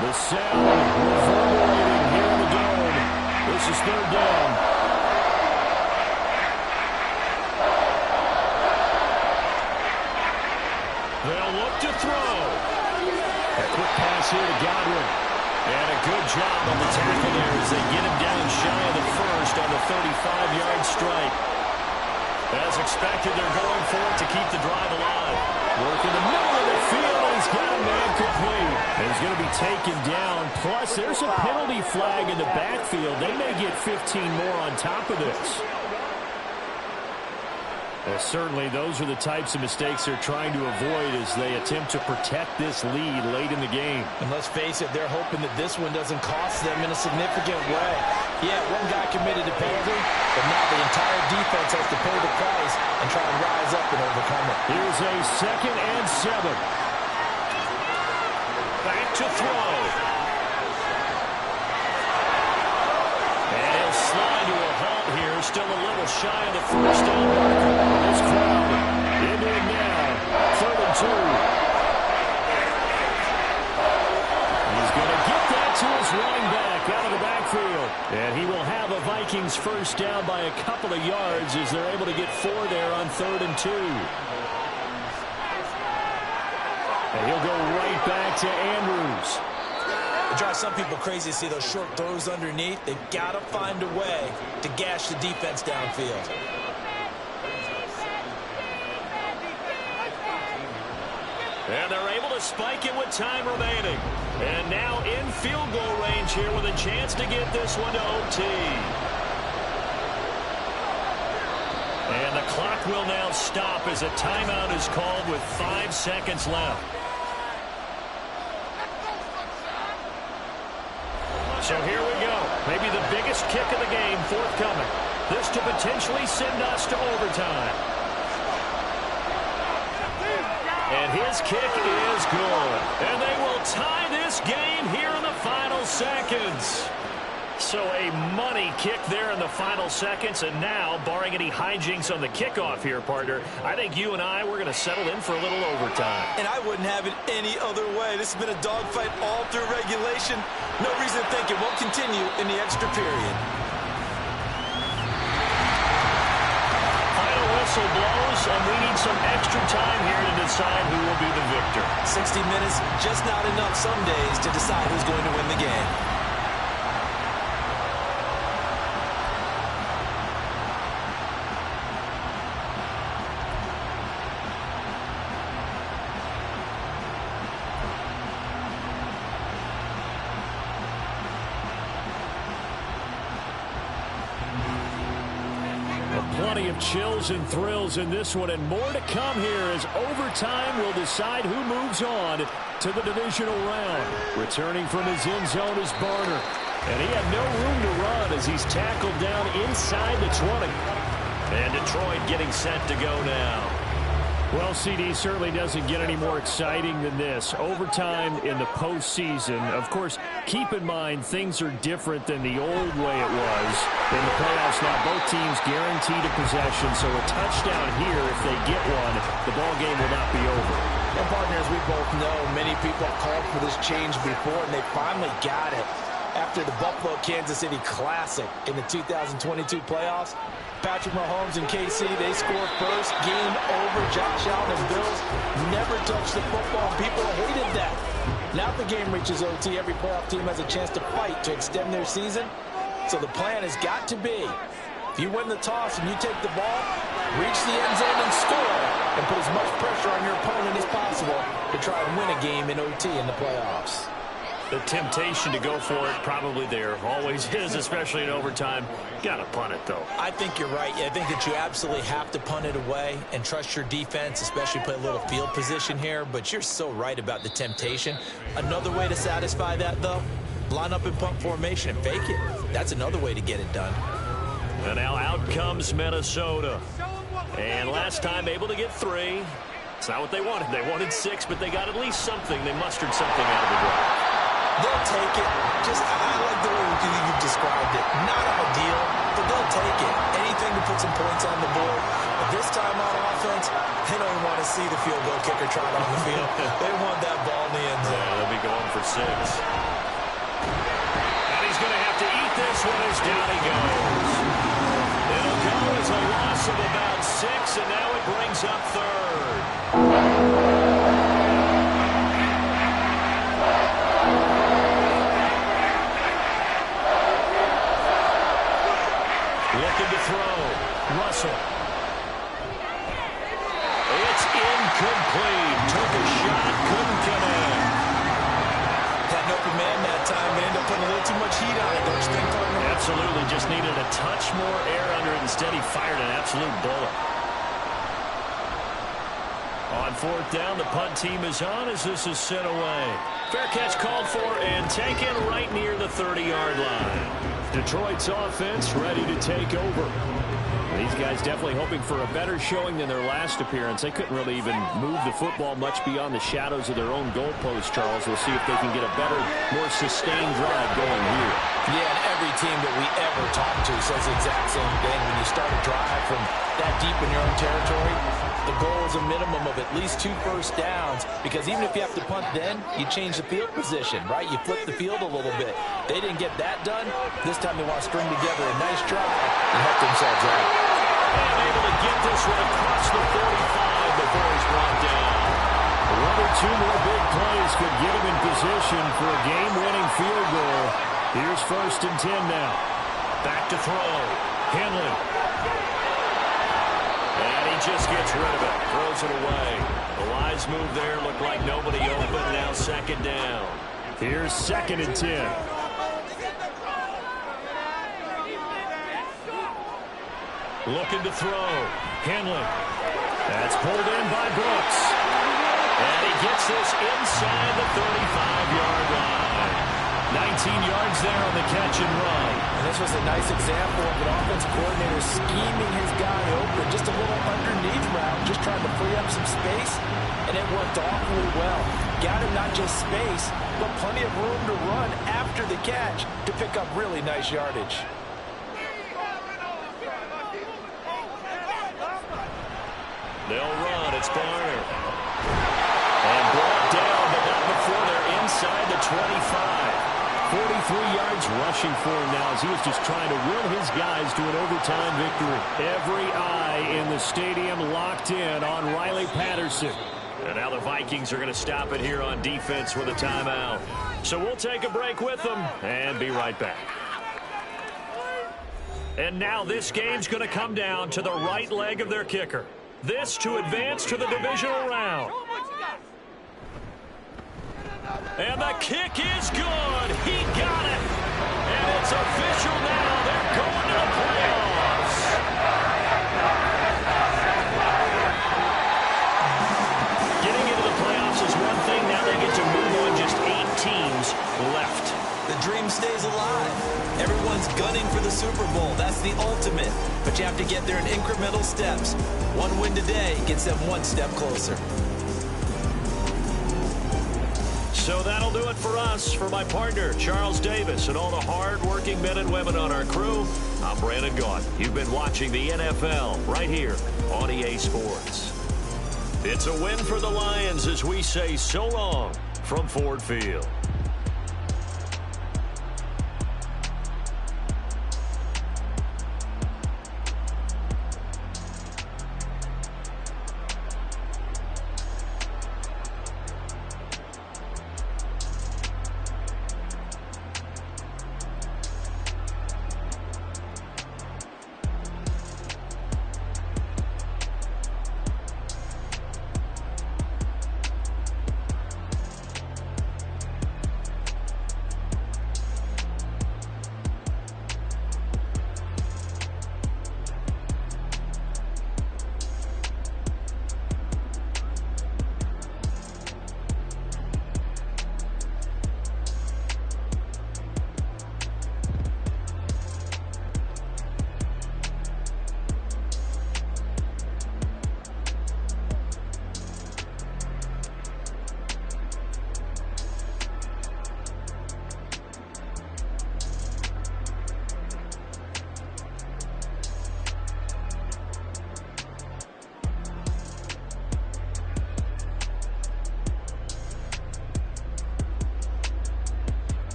The sound reverberating here in the dome. This is third down. They'll look to throw. A quick pass here to Godwin. And a good job on the tackle there as they get him down shy of the first on the 35-yard strike. As expected, they're going for it to keep the drive alive. Work in the middle of the field, and he's got a man complete. And he's going to be taken down. Plus, there's a penalty flag in the backfield. They may get 15 more on top of this. Well, certainly those are the types of mistakes they're trying to avoid as they attempt to protect this lead late in the game. And let's face it, they're hoping that this one doesn't cost them in a significant way. Yeah, one guy committed a penalty, but now the entire defense has to pay the price and try and rise up and overcome it. Here's a 2nd and 7. Back to throw. And he'll slide to a halt here, still a little shy of the first down marker. This crowd into it now. 3rd and 2. He's going to get that to his running back out of the backfield. And he will have a Vikings first down by a couple of yards as they're able to get 4 there on 3rd and 2. And he'll go right back to Andrews. It drives some people crazy to see those short throws underneath. They've got to find a way to gash the defense downfield. And they're able to spike it with time remaining. And now in field goal range here with a chance to get this one to OT. And the clock will now stop as a timeout is called with 5 seconds left. So here we go. Maybe the biggest kick of the game forthcoming. This to potentially send us to overtime. And his kick is good. And they will tie this game here in the final seconds. So a money kick there in the final seconds. And now, barring any hijinks on the kickoff here, partner, I think you and I, we're going to settle in for a little overtime. And I wouldn't have it any other way. This has been a dogfight all through regulation. No reason to think it won't continue in the extra period. Final whistle blows, and we need some extra time here to decide who will be the victor. 60 minutes, just not enough some days to decide who's going to win the game. Plenty of chills and thrills in this one, and more to come here as overtime will decide who moves on to the divisional round. Returning from his end zone is Barner, and he had no room to run as he's tackled down inside the 20. And Detroit getting set to go now. Well, CD certainly doesn't get any more exciting than this. Overtime in the postseason. Of course, keep in mind things are different than the old way it was in the playoffs. Now both teams guaranteed a possession, so a touchdown here, if they get one, the ball game will not be over. And partners, we both know many people have called for this change before, and they finally got it. After the Buffalo-Kansas City Classic in the 2022 playoffs, Patrick Mahomes and KC, they scored first. Game over. Josh Allen and Bills never touched the football. People hated that. Now if the game reaches OT, every playoff team has a chance to fight to extend their season. So the plan has got to be, if you win the toss and you take the ball, reach the end zone and score, and put as much pressure on your opponent as possible to try and win a game in OT in the playoffs. The temptation to go for it probably there. Always is, especially in overtime. Got to punt it, though. I think you're right. I think that you absolutely have to punt it away and trust your defense, especially play a little field position here. But you're so right about the temptation. Another way to satisfy that, though, line up in punt formation and fake it. That's another way to get it done. And now out comes Minnesota. And last time able to get 3. It's not what they wanted. They wanted 6, but they got at least something. They mustered something out of the drive. They'll take it. I like the way you've described it. Not ideal, but they'll take it. Anything to put some points on the board. But this time on offense, they don't even want to see the field goal kicker trot on the field. They want that ball in the end zone. Yeah, they'll be going for 6. And he's going to have to eat this one as down he goes. It'll go as a loss of about 6, and now it brings up 3rd. Looking to throw. Russell. It's incomplete. Took a shot, couldn't come in. Had an open man that time, but ended up putting a little too much heat on it, don't you think, partner? Absolutely. Just needed a touch more air under it. Instead, he fired an absolute bullet. On 4th down, the punt team is on as this is sent away. Fair catch called for and taken right near the 30-yard line. Detroit's offense ready to take over. These guys definitely hoping for a better showing than their last appearance. They couldn't really even move the football much beyond the shadows of their own goalpost, Charles. We'll see if they can get a better, more sustained drive going here. Yeah, and every team that we ever talk to says the exact same thing. When you start a drive from that deep in your own territory, the goal is a minimum of at least 2 first downs, because even if you have to punt then, you change the field position, right? You flip the field a little bit. They didn't get that done. This time they want to string together a nice drive and help themselves out. And able to get this one across the 45 before he's brought down. 1 or 2 more big plays could get him in position for a game-winning field goal. Here's 1st and 10 now. Back to throw. Henley. And he just gets rid of it. Throws it away. The wise move there. Looked like nobody open. Now 2nd down. Here's 2nd and 10. Looking to throw. Henley. That's pulled in by Brooks. And he gets this inside the 35-yard line. 19 yards there on the catch and run. And this was a nice example of an offensive coordinator scheming his guy open. Just a little underneath route, just trying to free up some space, and it worked awfully well. Got him not just space, but plenty of room to run after the catch to pick up really nice yardage. They'll run. It's Barner. And brought down, but not before they're inside the 25. 43 yards rushing for him now as he was just trying to will his guys to an overtime victory. Every eye in the stadium locked in on Riley Patterson. And now the Vikings are going to stop it here on defense with a timeout. So we'll take a break with them and be right back. And now this game's going to come down to the right leg of their kicker. This to advance to the divisional round. And the kick is good. He got it. And it's official now. They're going to the playoffs. Getting into the playoffs is one thing. Now they get to move on. Just 8 teams left. The dream stays alive. Everyone's gunning for the Super Bowl. That's the ultimate. But you have to get there in incremental steps. One win today gets them 1 step closer. So that'll do it for us. For my partner, Charles Davis, and all the hard-working men and women on our crew, I'm Brandon Gaudin. You've been watching the NFL right here on EA Sports. It's a win for the Lions as we say so long from Ford Field.